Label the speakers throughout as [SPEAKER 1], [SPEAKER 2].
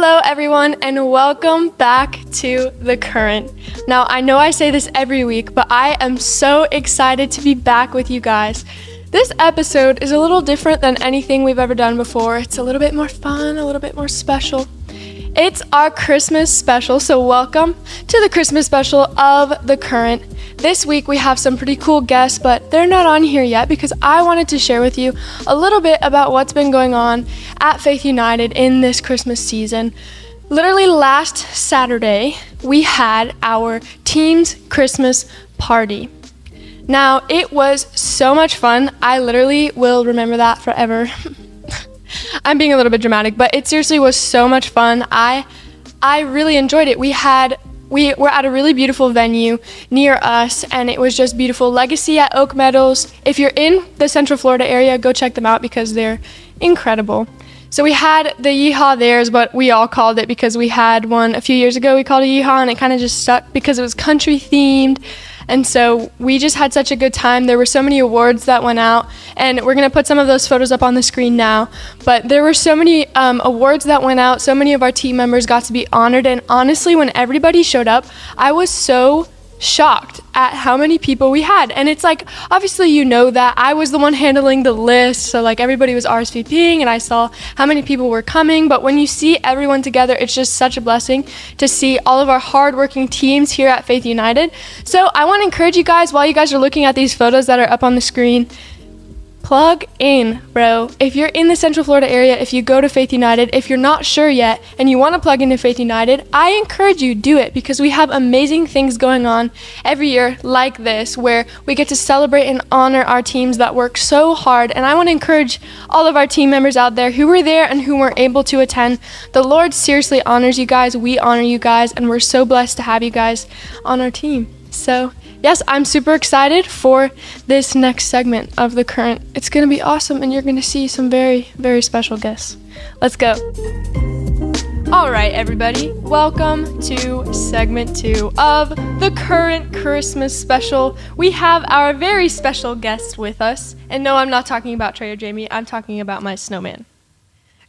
[SPEAKER 1] Hello, everyone, and welcome back to The Current. Now, I know I say this every week, but I am so excited to be back with you guys. This episode is a little different than anything we've ever done before. It's a little bit more fun, a little bit more special. It's our Christmas special, so welcome to the Christmas special of The Current. This week we have some pretty cool guests, but they're not on here yet because I wanted to share with you a little bit about what's been going on at Faith United in this Christmas season. Literally last Saturday, we had our team's Christmas party. Now, it was so much fun. I literally will remember that forever. I'm being a little bit dramatic, but it seriously was so much fun. I really enjoyed it. We were at a really beautiful venue near us, and it was just beautiful. Legacy at Oak Meadows. If you're in the Central Florida area, go check them out because they're incredible. So we had the Yeehaw there is what we all called it because we had one a few years ago. We called it Yeehaw, and it kind of just stuck because it was country themed. And so we just had such a good time. There were so many awards that went out, and we're going to put some of those photos up on the screen now. But there were so many awards that went out. So many of our team members got to be honored. And honestly, when everybody showed up, I was so shocked at how many people we had. And it's like, obviously, you know that I was the one handling the list. So like everybody was RSVPing, and I saw how many people were coming. But when you see everyone together, it's just such a blessing to see all of our hardworking teams here at Faith United. So I want to encourage you guys, while you guys are looking at these photos that are up on the screen, plug in, bro. If you're in the Central Florida area, if you go to Faith United, if you're not sure yet and you want to plug into Faith United, I encourage you do it because we have amazing things going on every year like this where we get to celebrate and honor our teams that work so hard. And I want to encourage all of our team members out there who were there and who weren't able to attend. The Lord seriously honors you guys. We honor you guys, and we're so blessed to have you guys on our team. So yes, I'm super excited for this next segment of The Current. It's going to be awesome, and you're going to see some very, very special guests. Let's go. All right, everybody. Welcome to segment 2 of The Current Christmas special. We have our very special guest with us. And no, I'm not talking about Trey or Jaime. I'm talking about my snowman.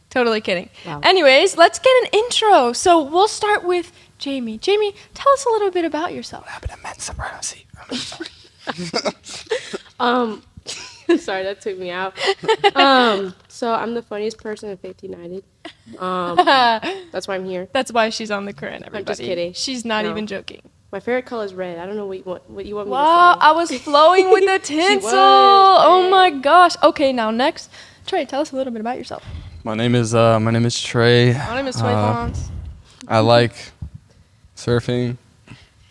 [SPEAKER 1] Totally kidding. Wow. Anyways, let's get an intro. So we'll start with Jaime. Jaime, tell us a little bit about yourself.
[SPEAKER 2] What happened to men's supremacy?
[SPEAKER 3] Sorry, that took me out. So I'm the funniest person at Faith United. That's why I'm here.
[SPEAKER 1] That's why she's on The Current, everybody.
[SPEAKER 3] I'm just kidding.
[SPEAKER 1] She's not even joking.
[SPEAKER 3] My favorite color is red. I don't know what you want me to say.
[SPEAKER 1] Wow, I was flowing with the tinsel. Oh my gosh. Okay, now next, Trey, tell us a little bit about yourself.
[SPEAKER 2] My name is Trey.
[SPEAKER 1] My name is Trey Fons.
[SPEAKER 2] I like surfing.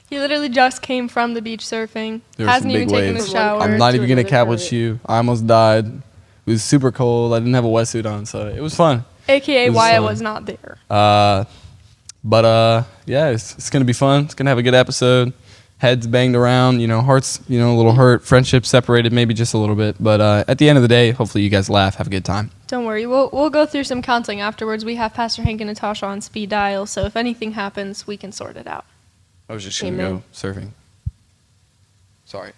[SPEAKER 1] He literally just came from the beach surfing. Hasn't even taken a shower.
[SPEAKER 2] I'm not even gonna cap with you. I almost died. It was super cold. I didn't have a wetsuit on, so it was fun.
[SPEAKER 1] AKA why I was not there.
[SPEAKER 2] Yeah, it's gonna be fun. It's gonna have a good episode. Heads banged around, hearts, a little hurt. Friendships separated maybe just a little bit. But at the end of the day, hopefully you guys laugh, have a good time.
[SPEAKER 1] Don't worry. We'll go through some counseling afterwards. We have Pastor Hank and Natasha on speed dial, so if anything happens, we can sort it out.
[SPEAKER 2] I was just going to go surfing. Sorry.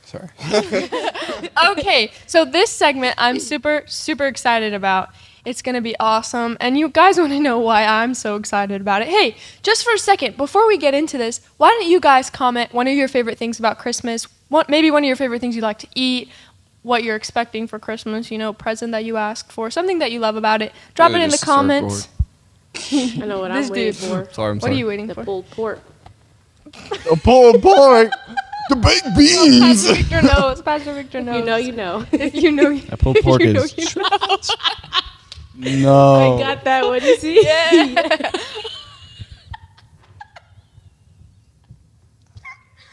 [SPEAKER 1] Okay, so this segment I'm super, super excited about. It's going to be awesome, and you guys want to know why I'm so excited about it. Hey, just for a second, before we get into this, why don't you guys comment one of your favorite things about Christmas, maybe one of your favorite things you like to eat, what you're expecting for Christmas, present that you asked for, something that you love about it. Drop it in the comments.
[SPEAKER 3] I know what I'm waiting for.
[SPEAKER 2] Sorry.
[SPEAKER 1] What are you waiting for?
[SPEAKER 3] The pulled pork.
[SPEAKER 2] A pulled pork? The baked beans!
[SPEAKER 1] Pastor Victor knows.
[SPEAKER 3] You know.
[SPEAKER 1] If you know,
[SPEAKER 2] that pulled pork is trash. No.
[SPEAKER 3] I got that one, you see?
[SPEAKER 1] Yeah.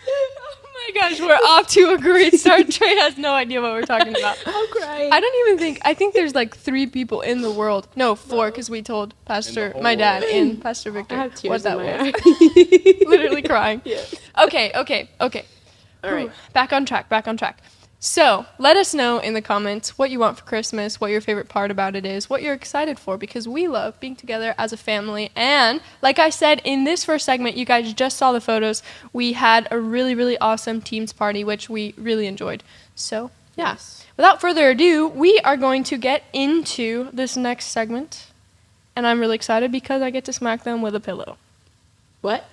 [SPEAKER 1] Oh my gosh, we're off to a great start. Trey has no idea what we're talking about.
[SPEAKER 3] I'm crying.
[SPEAKER 1] I think there's like 3 people in the world. No, 4, because we told my dad and Pastor Victor
[SPEAKER 3] I have tears
[SPEAKER 1] what
[SPEAKER 3] in
[SPEAKER 1] that
[SPEAKER 3] my
[SPEAKER 1] was.
[SPEAKER 3] eyes.
[SPEAKER 1] Literally crying.
[SPEAKER 3] Yeah.
[SPEAKER 1] Okay.
[SPEAKER 3] All right.
[SPEAKER 1] Back on track. So let us know in the comments what you want for Christmas, what your favorite part about it is, what you're excited for, because we love being together as a family. And like I said, in this first segment, you guys just saw the photos. We had a really, really awesome teams party, which we really enjoyed. So yeah, without further ado, we are going to get into this next segment. and I'm really excited because I get to smack them with a pillow.
[SPEAKER 3] What?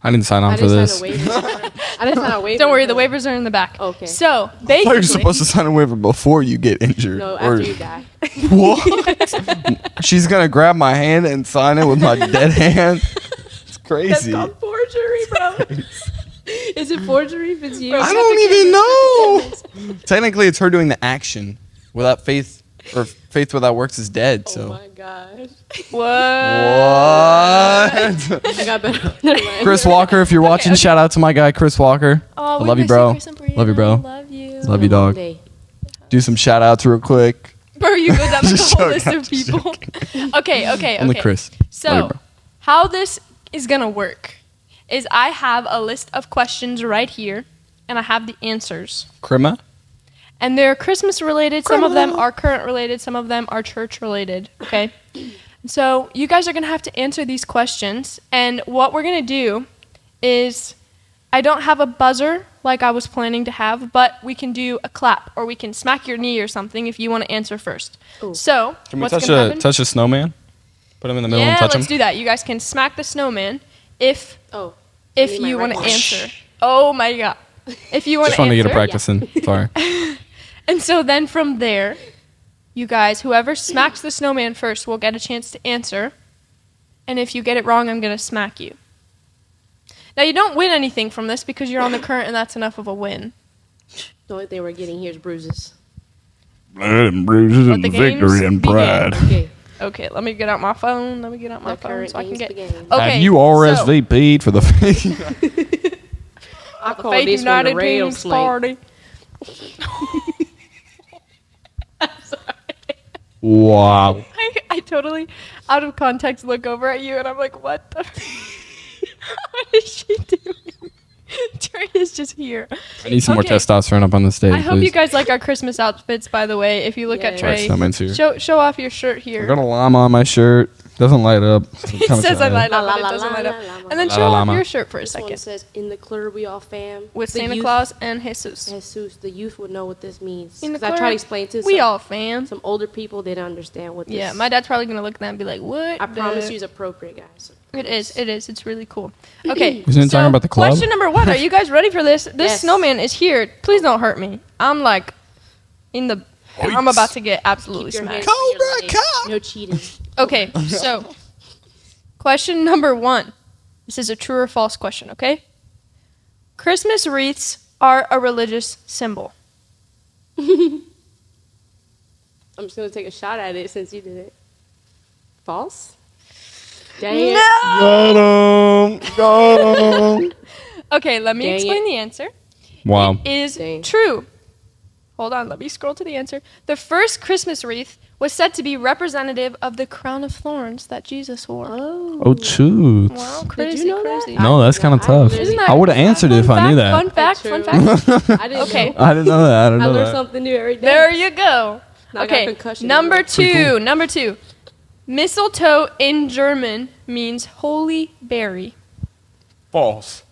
[SPEAKER 2] I didn't sign on
[SPEAKER 3] I
[SPEAKER 2] for
[SPEAKER 3] didn't
[SPEAKER 2] this.
[SPEAKER 3] sign a waiver. I didn't sign a waiver.
[SPEAKER 1] Don't worry, the waivers are in the back.
[SPEAKER 3] Okay.
[SPEAKER 1] So,
[SPEAKER 2] I thought you
[SPEAKER 1] basically...
[SPEAKER 2] were supposed to sign a waiver before you get injured.
[SPEAKER 3] No,
[SPEAKER 2] Or-
[SPEAKER 3] after you die.
[SPEAKER 2] What? She's gonna grab my hand and sign it with my dead hand. It's
[SPEAKER 3] That's
[SPEAKER 2] crazy.
[SPEAKER 3] called forgery, bro. Is it forgery if it's you?
[SPEAKER 2] I don't even know. Technically, it's her doing the action. Without faith, or faith without works is dead.
[SPEAKER 3] Oh
[SPEAKER 2] So.
[SPEAKER 3] my gosh.
[SPEAKER 1] What?
[SPEAKER 2] What?
[SPEAKER 3] I got better. Never mind.
[SPEAKER 2] Chris Walker, if you're watching,
[SPEAKER 1] okay.
[SPEAKER 2] shout out to my guy Chris Walker.
[SPEAKER 1] Oh,
[SPEAKER 2] I
[SPEAKER 1] we
[SPEAKER 2] love you,
[SPEAKER 1] miss
[SPEAKER 2] bro.
[SPEAKER 1] Chris and Bria.
[SPEAKER 2] Love you, bro.
[SPEAKER 1] Love you.
[SPEAKER 2] Love you, dog.
[SPEAKER 3] Day.
[SPEAKER 2] Do some shout outs real quick.
[SPEAKER 1] Bro, you go down the
[SPEAKER 2] Just
[SPEAKER 1] whole
[SPEAKER 2] joking,
[SPEAKER 1] list of
[SPEAKER 2] just
[SPEAKER 1] people. Okay.
[SPEAKER 2] Only Chris. Love you,
[SPEAKER 1] So,
[SPEAKER 2] bro.
[SPEAKER 1] how this is gonna work is I have a list of questions right here, and I have the answers.
[SPEAKER 2] Crema?
[SPEAKER 1] And they're Christmas related. Some of them are current related. Some of them are church related. Okay. So you guys are gonna have to answer these questions. And what we're gonna do is, I don't have a buzzer like I was planning to have, but we can do a clap or we can smack your knee or something if you want to answer first.
[SPEAKER 3] Ooh.
[SPEAKER 1] So
[SPEAKER 2] Can we
[SPEAKER 1] what's
[SPEAKER 2] touch
[SPEAKER 1] gonna
[SPEAKER 2] a
[SPEAKER 1] happen?
[SPEAKER 2] touch a snowman? Put him in the middle
[SPEAKER 1] Yeah,
[SPEAKER 2] and touch
[SPEAKER 1] let's
[SPEAKER 2] him.
[SPEAKER 1] do that. You guys can smack the snowman if
[SPEAKER 3] Oh.
[SPEAKER 1] if
[SPEAKER 3] need
[SPEAKER 1] you
[SPEAKER 3] my
[SPEAKER 1] want to
[SPEAKER 3] right hand.
[SPEAKER 1] answer. Oh my god. If you want
[SPEAKER 2] Just
[SPEAKER 1] to
[SPEAKER 2] wanted to
[SPEAKER 1] answer.
[SPEAKER 2] get a practice in. Sorry.
[SPEAKER 1] And so then from there, you guys, whoever smacks the snowman first will get a chance to answer. And if you get it wrong, I'm going to smack you. Now, you don't win anything from this because you're on the current and that's enough of a win.
[SPEAKER 3] The only thing we're getting here is bruises.
[SPEAKER 2] Blood and bruises
[SPEAKER 1] Let the games begin.
[SPEAKER 3] Okay.
[SPEAKER 1] Okay, let me get out my phone. Let me get out my
[SPEAKER 3] The
[SPEAKER 1] phone
[SPEAKER 3] current
[SPEAKER 1] so I can
[SPEAKER 3] games
[SPEAKER 1] get...
[SPEAKER 3] begin.
[SPEAKER 1] Okay,
[SPEAKER 2] Have you RSVP'd for the
[SPEAKER 3] I
[SPEAKER 1] the
[SPEAKER 3] call
[SPEAKER 1] Faith
[SPEAKER 3] this one the
[SPEAKER 1] United
[SPEAKER 3] rail
[SPEAKER 1] Teams
[SPEAKER 3] snake.
[SPEAKER 1] Party.
[SPEAKER 2] Wow.
[SPEAKER 1] I totally, out of context, look over at you and I'm like, what the... What is she doing? Trey is just here.
[SPEAKER 2] I need some more
[SPEAKER 1] Okay.
[SPEAKER 2] testosterone up on the stage,
[SPEAKER 1] I hope
[SPEAKER 2] please.
[SPEAKER 1] you guys like our Christmas outfits, by the way. If you look at
[SPEAKER 3] Yeah.
[SPEAKER 1] Trey,
[SPEAKER 2] Snowman's here.
[SPEAKER 1] show off your shirt
[SPEAKER 2] I
[SPEAKER 1] here.
[SPEAKER 2] got a llama on my shirt. Doesn't light up.
[SPEAKER 1] It says I light
[SPEAKER 3] La,
[SPEAKER 1] up,
[SPEAKER 3] la,
[SPEAKER 1] but it
[SPEAKER 3] la,
[SPEAKER 1] doesn't
[SPEAKER 3] la,
[SPEAKER 1] light up.
[SPEAKER 3] la, la,
[SPEAKER 1] And then
[SPEAKER 2] la,
[SPEAKER 1] show
[SPEAKER 2] la,
[SPEAKER 1] off
[SPEAKER 2] llama.
[SPEAKER 1] your shirt for a
[SPEAKER 3] This one
[SPEAKER 1] second.
[SPEAKER 3] says, in the club we all fam.
[SPEAKER 1] With
[SPEAKER 3] The
[SPEAKER 1] Santa
[SPEAKER 3] youth-
[SPEAKER 1] Claus and Jesus.
[SPEAKER 3] Jesus, the youth would know what this means.
[SPEAKER 1] In the
[SPEAKER 3] 'Cause I try
[SPEAKER 1] club,
[SPEAKER 3] to explain to
[SPEAKER 1] We
[SPEAKER 3] some,
[SPEAKER 1] all fam.
[SPEAKER 3] some older people, they don't understand what this
[SPEAKER 1] Yeah, my dad's probably going to look at that and be like, what?
[SPEAKER 3] I promise
[SPEAKER 1] the-"
[SPEAKER 3] you it's appropriate, guys.
[SPEAKER 1] It is. It's really cool. Okay.
[SPEAKER 2] Isn't it talking about the club?
[SPEAKER 1] Question number 1. Are you guys ready for this? This
[SPEAKER 3] Yes.
[SPEAKER 1] snowman is here. Please don't hurt me. I'm like, I'm about to get absolutely
[SPEAKER 3] Keep your
[SPEAKER 1] smacked.
[SPEAKER 3] hands on your
[SPEAKER 2] Cobra
[SPEAKER 3] legs.
[SPEAKER 2] Kai.
[SPEAKER 3] No cheating.
[SPEAKER 1] Okay, so question number 1. This is a true or false question, okay? Christmas wreaths are a religious symbol.
[SPEAKER 3] I'm just going to take a shot at it since you did it. False? Dang it.
[SPEAKER 2] Got him.
[SPEAKER 1] Okay, let me
[SPEAKER 3] Dang
[SPEAKER 1] explain
[SPEAKER 3] it.
[SPEAKER 1] the answer.
[SPEAKER 2] Wow.
[SPEAKER 1] It is
[SPEAKER 3] Dang.
[SPEAKER 1] true. Hold on, let me scroll to the answer. The first Christmas wreath was said to be representative of the crown of thorns that Jesus wore.
[SPEAKER 3] Oh.
[SPEAKER 2] Oh, shoot.
[SPEAKER 1] Wow, crazy,
[SPEAKER 3] know that?
[SPEAKER 1] crazy.
[SPEAKER 2] No, that's kind of tough.
[SPEAKER 1] Isn't that
[SPEAKER 2] I would have answered it if I knew that.
[SPEAKER 1] Fun fact,
[SPEAKER 3] True.
[SPEAKER 1] fun fact.
[SPEAKER 3] I didn't
[SPEAKER 1] Okay.
[SPEAKER 3] know.
[SPEAKER 2] I didn't know that. I didn't
[SPEAKER 3] I
[SPEAKER 2] know
[SPEAKER 3] learn
[SPEAKER 2] that.
[SPEAKER 3] something new every day.
[SPEAKER 1] There you go.
[SPEAKER 3] Now I got
[SPEAKER 1] Okay,
[SPEAKER 3] concussion.
[SPEAKER 1] number
[SPEAKER 2] Pretty
[SPEAKER 1] 2.
[SPEAKER 2] cool.
[SPEAKER 1] Number 2. Mistletoe in German means holy berry.
[SPEAKER 2] False.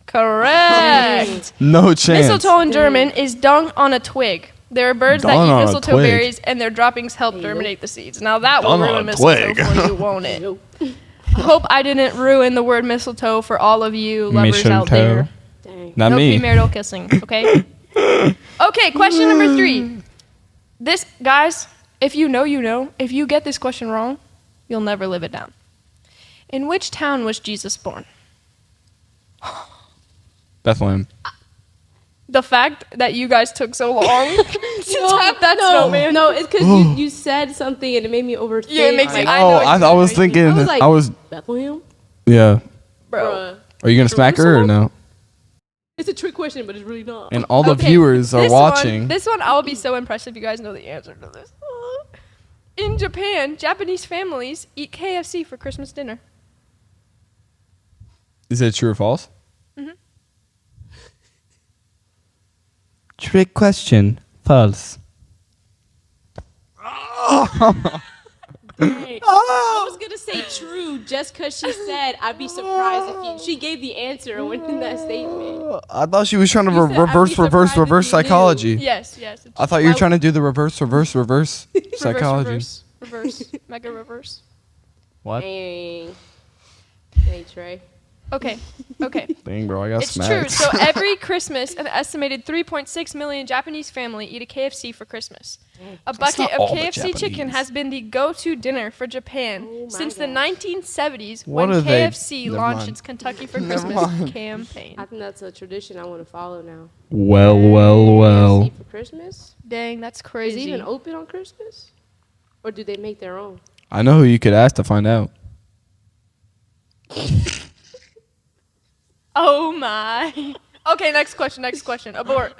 [SPEAKER 1] Correct.
[SPEAKER 2] No chance.
[SPEAKER 1] Mistletoe in German is dung on a twig. There are birds that
[SPEAKER 2] Dung
[SPEAKER 1] eat
[SPEAKER 2] on a
[SPEAKER 1] mistletoe
[SPEAKER 2] twig.
[SPEAKER 1] berries, and their droppings help germinate the seeds. Now that will
[SPEAKER 2] Dung on
[SPEAKER 1] ruin
[SPEAKER 2] a
[SPEAKER 1] mistletoe
[SPEAKER 2] twig.
[SPEAKER 1] for you, won't it?
[SPEAKER 3] Nope.
[SPEAKER 1] I hope I didn't ruin the word mistletoe for all of you lovers out there.
[SPEAKER 3] Dang.
[SPEAKER 2] Not
[SPEAKER 1] No
[SPEAKER 2] me.
[SPEAKER 1] premarital kissing, okay? Okay, question number 3. This, guys, if you know, you know. If you get this question wrong, you'll never live it down. In which town was Jesus born?
[SPEAKER 2] Bethlehem.
[SPEAKER 1] The fact that you guys took so long to tap that snowman.
[SPEAKER 3] No, it's because you said something and it made me overthink.
[SPEAKER 1] Yeah, it makes
[SPEAKER 3] like,
[SPEAKER 1] you- I
[SPEAKER 2] Oh,
[SPEAKER 1] know
[SPEAKER 2] I was thinking.
[SPEAKER 3] I was like,
[SPEAKER 2] I was.
[SPEAKER 3] Bethlehem?
[SPEAKER 2] Yeah.
[SPEAKER 1] Bro.
[SPEAKER 3] Bruh.
[SPEAKER 2] Are you gonna smack her or no?
[SPEAKER 3] It's a trick question, but it's really not.
[SPEAKER 2] And all the
[SPEAKER 1] Okay,
[SPEAKER 2] viewers are
[SPEAKER 1] this
[SPEAKER 2] watching.
[SPEAKER 1] This one, I'll be so impressed if you guys know the answer to this. In Japan, Japanese families eat KFC for Christmas dinner.
[SPEAKER 2] Is it true or false?
[SPEAKER 1] Mhm.
[SPEAKER 2] Trick question. False.
[SPEAKER 3] Dang. I was gonna say true just because she said I'd be surprised if you. She gave the answer and went in that statement.
[SPEAKER 2] I thought she was trying to
[SPEAKER 3] You said, "I'd be surprised if you knew."
[SPEAKER 2] psychology.
[SPEAKER 1] Yes.
[SPEAKER 2] I thought you were
[SPEAKER 3] Why-
[SPEAKER 2] trying to do the reverse psychology.
[SPEAKER 1] Reverse. Mega reverse.
[SPEAKER 2] What?
[SPEAKER 3] Dang. Hey, Trey.
[SPEAKER 1] Okay.
[SPEAKER 2] Dang, bro, I got
[SPEAKER 1] It's
[SPEAKER 2] smacked.
[SPEAKER 1] true. So every Christmas, an estimated 3.6 million Japanese family eat a KFC for Christmas. A bucket
[SPEAKER 2] not
[SPEAKER 1] of
[SPEAKER 2] all the
[SPEAKER 1] KFC chicken
[SPEAKER 2] Japanese.
[SPEAKER 1] has been the go-to dinner for Japan
[SPEAKER 3] Oh my
[SPEAKER 1] since the
[SPEAKER 3] gosh.
[SPEAKER 1] 1970s
[SPEAKER 2] What
[SPEAKER 1] when
[SPEAKER 2] are they-
[SPEAKER 1] KFC
[SPEAKER 2] Never
[SPEAKER 1] launched
[SPEAKER 2] mind.
[SPEAKER 1] its Kentucky for
[SPEAKER 2] Never
[SPEAKER 1] Christmas
[SPEAKER 2] mind.
[SPEAKER 1] campaign.
[SPEAKER 3] I think that's a tradition I want to follow now.
[SPEAKER 2] Well.
[SPEAKER 3] KFC for Christmas?
[SPEAKER 1] Dang, that's
[SPEAKER 3] Is
[SPEAKER 1] crazy.
[SPEAKER 3] it even open on Christmas? Or do they make their own?
[SPEAKER 2] I know who you could ask to find out.
[SPEAKER 1] Oh my. Okay, next question. Abort.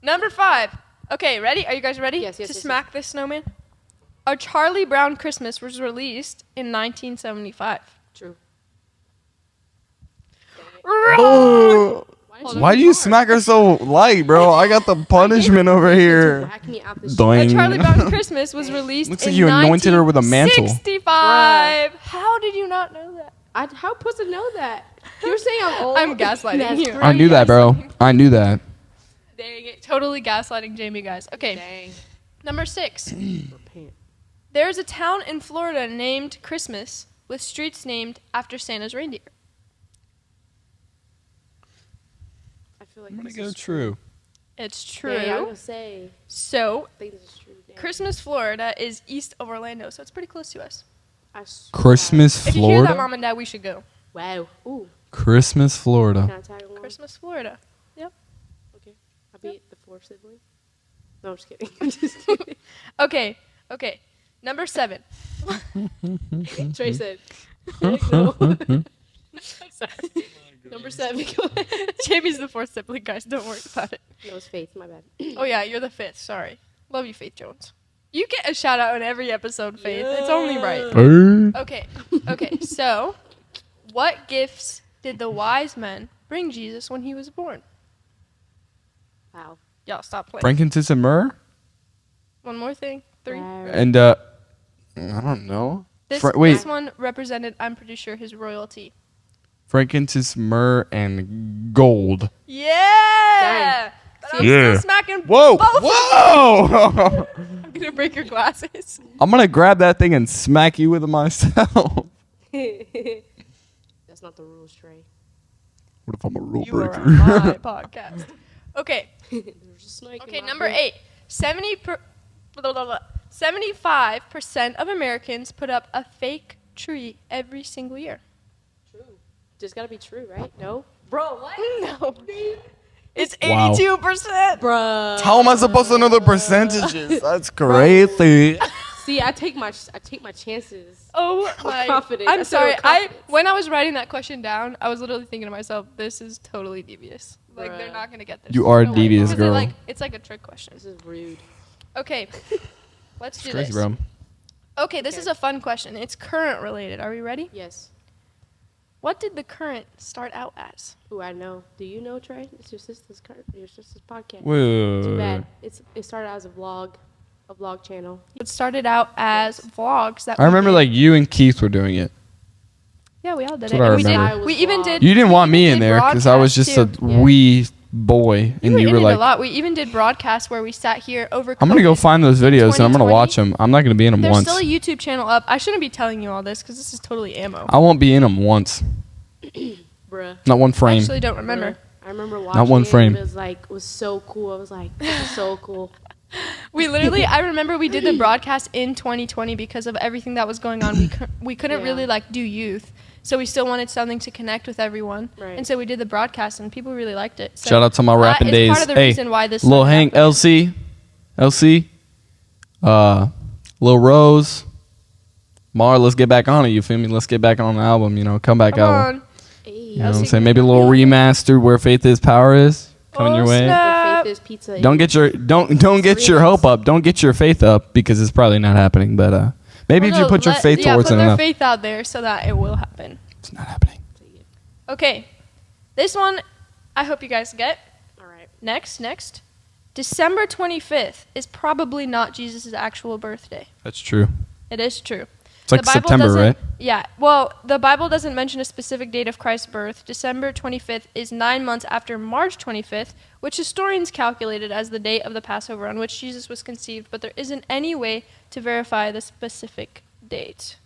[SPEAKER 1] Number 5. Okay, ready? Are you guys ready?
[SPEAKER 3] Yes,
[SPEAKER 1] To smack this snowman? A Charlie Brown Christmas was released in 1975.
[SPEAKER 3] True.
[SPEAKER 2] Why do you smack her so light, bro? I got the punishment over here.
[SPEAKER 3] Whack me out the shit.
[SPEAKER 2] Doing.
[SPEAKER 1] A Charlie Brown Christmas was released
[SPEAKER 2] Looks
[SPEAKER 1] in
[SPEAKER 2] like you anointed her with a mantle.
[SPEAKER 1] 1965. How did you not know that?
[SPEAKER 3] How supposed to know that? You're saying I'm old?
[SPEAKER 1] I'm gaslighting
[SPEAKER 3] That's
[SPEAKER 1] you.
[SPEAKER 3] crazy.
[SPEAKER 2] I knew that, bro. I knew that.
[SPEAKER 1] Dang it. Totally gaslighting Jamie, guys. Okay,
[SPEAKER 3] Dang.
[SPEAKER 1] number 6.
[SPEAKER 3] Repent.
[SPEAKER 1] There's a town in Florida named Christmas with streets named after Santa's reindeer.
[SPEAKER 3] I feel like
[SPEAKER 2] I'm gonna
[SPEAKER 3] this
[SPEAKER 2] go
[SPEAKER 3] is
[SPEAKER 2] true.
[SPEAKER 1] It's true.
[SPEAKER 3] Yeah, I'm gonna say.
[SPEAKER 1] So,
[SPEAKER 3] I think this is true. Damn.
[SPEAKER 1] Christmas, Florida is east of Orlando, so it's pretty close to us.
[SPEAKER 3] I swear.
[SPEAKER 2] Christmas,
[SPEAKER 1] If you hear that,
[SPEAKER 2] Florida.
[SPEAKER 1] Mom and Dad, we should go.
[SPEAKER 3] Wow. Ooh.
[SPEAKER 2] Christmas,
[SPEAKER 3] Can
[SPEAKER 2] Florida.
[SPEAKER 3] I tag along?
[SPEAKER 1] Christmas, Florida.
[SPEAKER 3] Okay. I'll be the fourth sibling. No, I'm just kidding. I'm just kidding.
[SPEAKER 1] Okay. Number 7.
[SPEAKER 3] Trey said. No. Sorry. Number 7. Go ahead.
[SPEAKER 1] Jamie's the 4th sibling, guys. Don't worry about it.
[SPEAKER 3] No, it's Faith. My bad.
[SPEAKER 1] Oh, yeah, you're the 5th. Sorry. Love you, Faith Jones. You get a shout out in every episode, Faith. It's only right. Okay. So, what gifts did the wise men bring Jesus when he was born?
[SPEAKER 3] Wow.
[SPEAKER 1] Y'all stop playing.
[SPEAKER 2] Frankincense and myrrh?
[SPEAKER 1] One more thing. 3.
[SPEAKER 3] Wow.
[SPEAKER 2] And, I don't know.
[SPEAKER 1] This
[SPEAKER 2] wait.
[SPEAKER 1] one represented, I'm pretty sure, his royalty.
[SPEAKER 2] Frankincense, myrrh, and gold.
[SPEAKER 1] Yeah! But I'm
[SPEAKER 2] Yeah.
[SPEAKER 1] still smacking
[SPEAKER 2] Whoa!
[SPEAKER 1] both.
[SPEAKER 2] Whoa!
[SPEAKER 1] I'm gonna break your glasses.
[SPEAKER 2] I'm gonna grab that thing and smack you with it myself.
[SPEAKER 3] That's not the rules, Trey.
[SPEAKER 2] What if I'm a rule
[SPEAKER 1] You are
[SPEAKER 2] breaker?
[SPEAKER 1] on my podcast. Okay.
[SPEAKER 3] There's a snake in
[SPEAKER 1] Okay,
[SPEAKER 3] my
[SPEAKER 1] number
[SPEAKER 3] book.
[SPEAKER 1] 8. 75% of Americans put up a fake tree every single year.
[SPEAKER 3] True. Just gotta be true, right? No? Bro, what?
[SPEAKER 1] No. It's
[SPEAKER 2] Wow.
[SPEAKER 1] 82%.
[SPEAKER 3] Bruh.
[SPEAKER 2] How am I supposed to know the percentages? That's crazy.
[SPEAKER 3] See, I take my chances.
[SPEAKER 1] Oh my.
[SPEAKER 3] confident.
[SPEAKER 1] I'm
[SPEAKER 3] I said it with
[SPEAKER 1] sorry.
[SPEAKER 3] confidence.
[SPEAKER 1] When I was writing that question down, I was literally thinking to myself, this is totally devious. Like, they're
[SPEAKER 3] Bruh.
[SPEAKER 1] not going to get this.
[SPEAKER 2] You are
[SPEAKER 1] No way.
[SPEAKER 2] devious,
[SPEAKER 1] Because
[SPEAKER 2] girl.
[SPEAKER 1] it's like a trick question.
[SPEAKER 3] This is rude.
[SPEAKER 1] Okay. Let's do
[SPEAKER 2] Crazy,
[SPEAKER 1] this.
[SPEAKER 2] bro.
[SPEAKER 1] Okay, this
[SPEAKER 3] Okay.
[SPEAKER 1] is a fun question. It's current related. Are we ready?
[SPEAKER 3] Yes.
[SPEAKER 1] What did the current start out as?
[SPEAKER 3] Ooh, I know. Do you know, Trey? It's your sister's podcast.
[SPEAKER 2] Whoa.
[SPEAKER 3] Too bad. It started out as a vlog channel.
[SPEAKER 1] It started out as vlogs that
[SPEAKER 2] I remember
[SPEAKER 1] we did.
[SPEAKER 2] like you and Keith were doing it.
[SPEAKER 1] Yeah, we all did
[SPEAKER 2] That's
[SPEAKER 1] it.
[SPEAKER 2] what I
[SPEAKER 1] And we
[SPEAKER 2] remember.
[SPEAKER 1] did. We even did.
[SPEAKER 2] You didn't want
[SPEAKER 1] we
[SPEAKER 2] me
[SPEAKER 1] even
[SPEAKER 2] in
[SPEAKER 1] did
[SPEAKER 2] there because I was just
[SPEAKER 1] broadcasts,
[SPEAKER 2] a
[SPEAKER 1] too.
[SPEAKER 3] Yeah.
[SPEAKER 2] wee boy, and
[SPEAKER 1] You
[SPEAKER 2] you
[SPEAKER 1] were
[SPEAKER 2] were
[SPEAKER 1] in it
[SPEAKER 2] like,
[SPEAKER 1] a lot. We even did broadcasts where we sat here over.
[SPEAKER 2] I'm gonna go
[SPEAKER 1] COVID.
[SPEAKER 2] find those videos and I'm gonna
[SPEAKER 1] 2020.
[SPEAKER 2] watch them. I'm not gonna be in them
[SPEAKER 1] There's
[SPEAKER 2] once.
[SPEAKER 1] still a YouTube channel up. I shouldn't be telling you all this because this is totally ammo.
[SPEAKER 2] I won't be in them once.
[SPEAKER 3] Bruh.
[SPEAKER 2] Not one
[SPEAKER 1] I
[SPEAKER 2] frame.
[SPEAKER 1] actually don't remember.
[SPEAKER 3] Bruh. I remember watching
[SPEAKER 2] one
[SPEAKER 3] it.
[SPEAKER 2] frame.
[SPEAKER 3] It was so cool. I was like, this is so cool.
[SPEAKER 1] We literally, I remember we did the broadcast in 2020 because of everything that was going on. We couldn't
[SPEAKER 3] Yeah.
[SPEAKER 1] really like do youth, so we still wanted something to connect with everyone.
[SPEAKER 3] Right.
[SPEAKER 1] And so we did the broadcast, and people really liked it. So
[SPEAKER 2] Shout out to my
[SPEAKER 1] that
[SPEAKER 2] rapping
[SPEAKER 1] is
[SPEAKER 2] days.
[SPEAKER 1] part of the
[SPEAKER 2] Hey,
[SPEAKER 1] reason why this
[SPEAKER 2] Lil
[SPEAKER 1] started
[SPEAKER 2] Hank,
[SPEAKER 1] happening.
[SPEAKER 2] LC, Lil Rose, Mar. Let's get back on it. You feel me? Let's get back on the album. You know, comeback
[SPEAKER 1] Come
[SPEAKER 2] album.
[SPEAKER 1] on.
[SPEAKER 3] Hey,
[SPEAKER 2] You know what I'm
[SPEAKER 1] LC
[SPEAKER 2] saying? Maybe a little remastered where Faith is Power is coming
[SPEAKER 1] Oh,
[SPEAKER 2] your way.
[SPEAKER 1] snap.
[SPEAKER 3] Faith is pizza.
[SPEAKER 2] Don't get your don't get your hope up. Don't get your faith up because it's probably not happening. But maybe if
[SPEAKER 1] Well,
[SPEAKER 2] you
[SPEAKER 1] no,
[SPEAKER 2] put your faith
[SPEAKER 1] yeah,
[SPEAKER 2] towards
[SPEAKER 1] put
[SPEAKER 2] it
[SPEAKER 1] their
[SPEAKER 2] enough,
[SPEAKER 1] faith out there so that it will happen.
[SPEAKER 2] it's not happening.
[SPEAKER 1] Okay, this one I hope you guys get.
[SPEAKER 3] All right.
[SPEAKER 1] Next. December 25th is probably not Jesus' actual birthday.
[SPEAKER 2] That's true.
[SPEAKER 1] It is true.
[SPEAKER 2] It's like
[SPEAKER 1] The Bible
[SPEAKER 2] September,
[SPEAKER 1] doesn't-
[SPEAKER 2] right?
[SPEAKER 1] Yeah. Well, the Bible doesn't mention a specific date of Christ's birth. December 25th is 9 months after March 25th, which historians calculated as the date of the Passover on which Jesus was conceived, but there isn't any way to verify the specific date.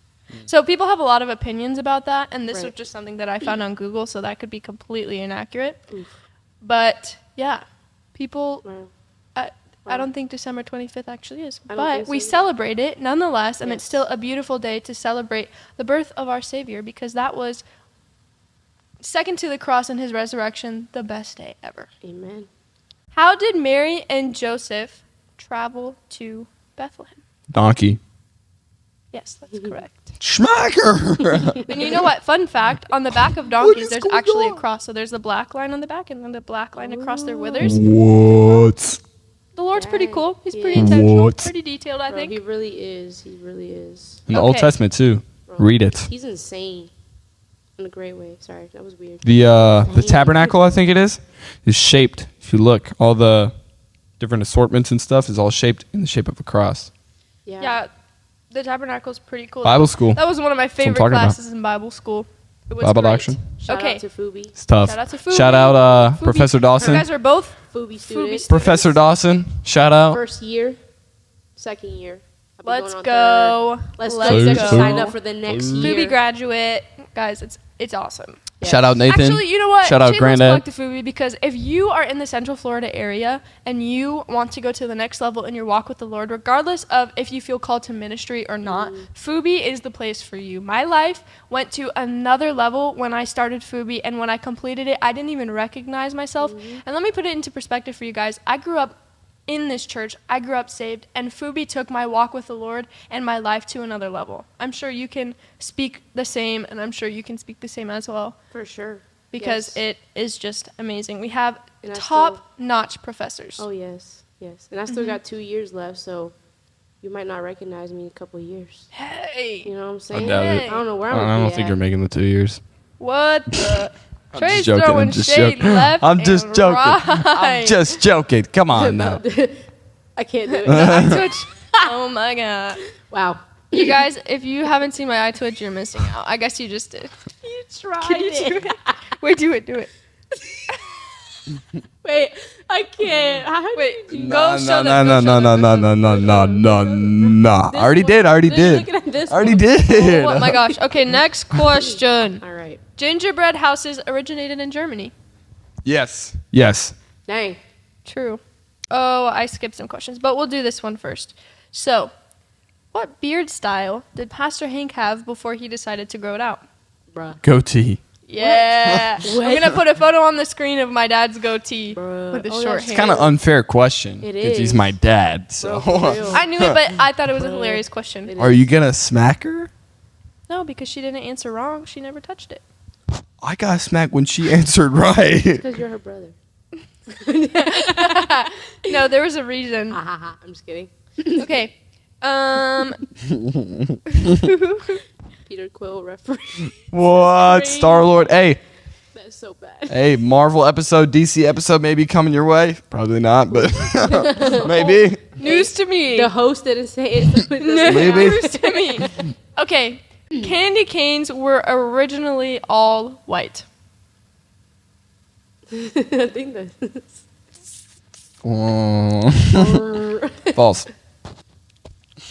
[SPEAKER 1] So people have a lot of opinions about that, and this was just something that I found on Google, so that could be completely inaccurate. But yeah, people, I don't think December 25th actually is, but we celebrate it nonetheless, and it's still a beautiful day to celebrate the birth of our Savior, because that was, second to the cross and his resurrection, the best day ever.
[SPEAKER 3] Amen.
[SPEAKER 1] How did Mary and Joseph travel to Bethlehem?
[SPEAKER 2] Donkey.
[SPEAKER 1] Yes, that's correct.
[SPEAKER 2] Schmacker.
[SPEAKER 1] And you know what? Fun fact, on the back of donkeys, there's actually a cross. So there's the black line on the back and then the black line across their withers.
[SPEAKER 2] What?
[SPEAKER 1] The Lord's pretty cool. He's pretty intentional.
[SPEAKER 2] What?
[SPEAKER 1] Pretty detailed, I
[SPEAKER 3] Bro,
[SPEAKER 1] think.
[SPEAKER 3] he really is. He really is.
[SPEAKER 2] In the Old
[SPEAKER 1] Okay.
[SPEAKER 2] Testament too.
[SPEAKER 3] Bro,
[SPEAKER 2] Read it.
[SPEAKER 3] He's insane. In a great way. Sorry, that was weird.
[SPEAKER 2] The tabernacle, I think it is shaped. If you look, all the different assortments and stuff is all shaped in the shape of a cross.
[SPEAKER 1] Yeah, the tabernacle's pretty cool.
[SPEAKER 2] Bible school.
[SPEAKER 1] That was one of my
[SPEAKER 2] what I'm
[SPEAKER 1] favorite
[SPEAKER 2] talking about.
[SPEAKER 1] classes in Bible school. It was
[SPEAKER 2] Bible
[SPEAKER 1] great.
[SPEAKER 2] doctrine.
[SPEAKER 3] Shout
[SPEAKER 1] Okay.
[SPEAKER 3] out to Fubi.
[SPEAKER 2] It's tough.
[SPEAKER 1] Shout out to Fubi.
[SPEAKER 2] Shout out
[SPEAKER 1] Fubi.
[SPEAKER 2] Professor
[SPEAKER 1] You
[SPEAKER 2] Dawson.
[SPEAKER 1] guys are both
[SPEAKER 3] Fubi
[SPEAKER 1] Fubi
[SPEAKER 3] student.
[SPEAKER 1] students.
[SPEAKER 2] Professor Dawson. Shout out.
[SPEAKER 3] First year. Second year. I'll be
[SPEAKER 1] Let's
[SPEAKER 3] going on
[SPEAKER 1] go.
[SPEAKER 3] third. Let's
[SPEAKER 1] Let's
[SPEAKER 3] go. You guys
[SPEAKER 2] go.
[SPEAKER 3] should sign up for the next year.
[SPEAKER 1] Fubi graduate. Guys, it's awesome.
[SPEAKER 2] Shout out Nathan.
[SPEAKER 1] Actually, you know what?
[SPEAKER 2] Shout out
[SPEAKER 1] Shameless
[SPEAKER 2] Granddad.
[SPEAKER 1] plug to Fubi, because if you are in the Central Florida area and you want to go to the next level in your walk with the Lord, regardless of if you feel called to ministry or not, Fubi is the place for you. My life went to another level when I started Fubi, and when I completed it, I didn't even recognize myself. And let me put it into perspective for you guys. I grew up in this church. I grew up saved, and Fubi took my walk with the Lord and my life to another level. I'm sure you can speak the same, and I'm sure you can speak the same as well,
[SPEAKER 3] For sure.
[SPEAKER 1] because
[SPEAKER 3] Yes.
[SPEAKER 1] it is just amazing. We have
[SPEAKER 3] And I
[SPEAKER 1] top-notch professors.
[SPEAKER 3] Oh, yes. Yes. And I still got 2 years left, so you might not recognize me in a couple of years.
[SPEAKER 1] Hey,
[SPEAKER 3] You know what I'm saying?
[SPEAKER 2] doubt it.
[SPEAKER 1] Hey.
[SPEAKER 3] I don't know where
[SPEAKER 2] I
[SPEAKER 3] I'm going
[SPEAKER 2] don't
[SPEAKER 3] to
[SPEAKER 2] think you're making the 2 years.
[SPEAKER 1] what the? Trey's
[SPEAKER 2] joking,
[SPEAKER 1] throwing
[SPEAKER 2] I'm just
[SPEAKER 1] shade
[SPEAKER 2] joking.
[SPEAKER 1] left
[SPEAKER 2] I'm just
[SPEAKER 1] and
[SPEAKER 2] joking.
[SPEAKER 1] right.
[SPEAKER 2] I'm just joking. Come on now.
[SPEAKER 3] I can't do it.
[SPEAKER 1] iTwitch. Oh my god.
[SPEAKER 3] Wow.
[SPEAKER 1] You guys, if you haven't seen my iTwitch, you're missing out. I guess you just did.
[SPEAKER 3] You tried
[SPEAKER 1] Can you do it? Wait, do it.
[SPEAKER 3] Wait, I can't.
[SPEAKER 1] Wait, go
[SPEAKER 2] No,
[SPEAKER 1] show
[SPEAKER 2] no,
[SPEAKER 1] them.
[SPEAKER 2] no,
[SPEAKER 1] go
[SPEAKER 2] no,
[SPEAKER 1] show
[SPEAKER 2] no,
[SPEAKER 1] them,
[SPEAKER 2] no,
[SPEAKER 1] go
[SPEAKER 2] no,
[SPEAKER 1] show
[SPEAKER 2] no,
[SPEAKER 1] them.
[SPEAKER 2] no, no, no. Already did.
[SPEAKER 3] Looking at this
[SPEAKER 2] Already
[SPEAKER 3] one.
[SPEAKER 2] did.
[SPEAKER 1] Oh my gosh. Okay, next question.
[SPEAKER 3] All right.
[SPEAKER 1] Gingerbread houses originated in Germany.
[SPEAKER 2] Yes. Yes.
[SPEAKER 3] Dang.
[SPEAKER 1] True. Oh, I skipped some questions, but we'll do this one first. So, what beard style did Pastor Hank have before he decided to grow it out?
[SPEAKER 3] Bruh.
[SPEAKER 2] Goatee.
[SPEAKER 1] Yeah. I'm going to put a photo on the screen of my dad's goatee
[SPEAKER 3] Bruh.
[SPEAKER 1] with the
[SPEAKER 3] Oh,
[SPEAKER 1] short
[SPEAKER 3] that's
[SPEAKER 1] hair.
[SPEAKER 2] Kind of unfair question.
[SPEAKER 3] It
[SPEAKER 2] Because he's
[SPEAKER 3] is.
[SPEAKER 2] my dad. So.
[SPEAKER 3] Bro, for real.
[SPEAKER 1] I knew it, but I thought it was a hilarious question.
[SPEAKER 3] It
[SPEAKER 2] Are you gonna smack her?
[SPEAKER 1] No, because she didn't answer wrong. She never touched it.
[SPEAKER 2] I got smacked when she answered right.
[SPEAKER 3] Because you're her brother.
[SPEAKER 1] No, there was a reason.
[SPEAKER 3] Ha ha ha. I'm just kidding.
[SPEAKER 1] Okay.
[SPEAKER 3] Peter Quill reference.
[SPEAKER 2] What? Star Lord. Hey,
[SPEAKER 3] That's so bad.
[SPEAKER 2] hey, Marvel episode, DC episode, maybe coming your way. Probably not, but maybe.
[SPEAKER 1] News to me.
[SPEAKER 3] The host didn't say it. So it doesn't
[SPEAKER 2] Maybe.
[SPEAKER 1] News to me. Okay. Candy canes were originally all white.
[SPEAKER 3] I think that's
[SPEAKER 2] False.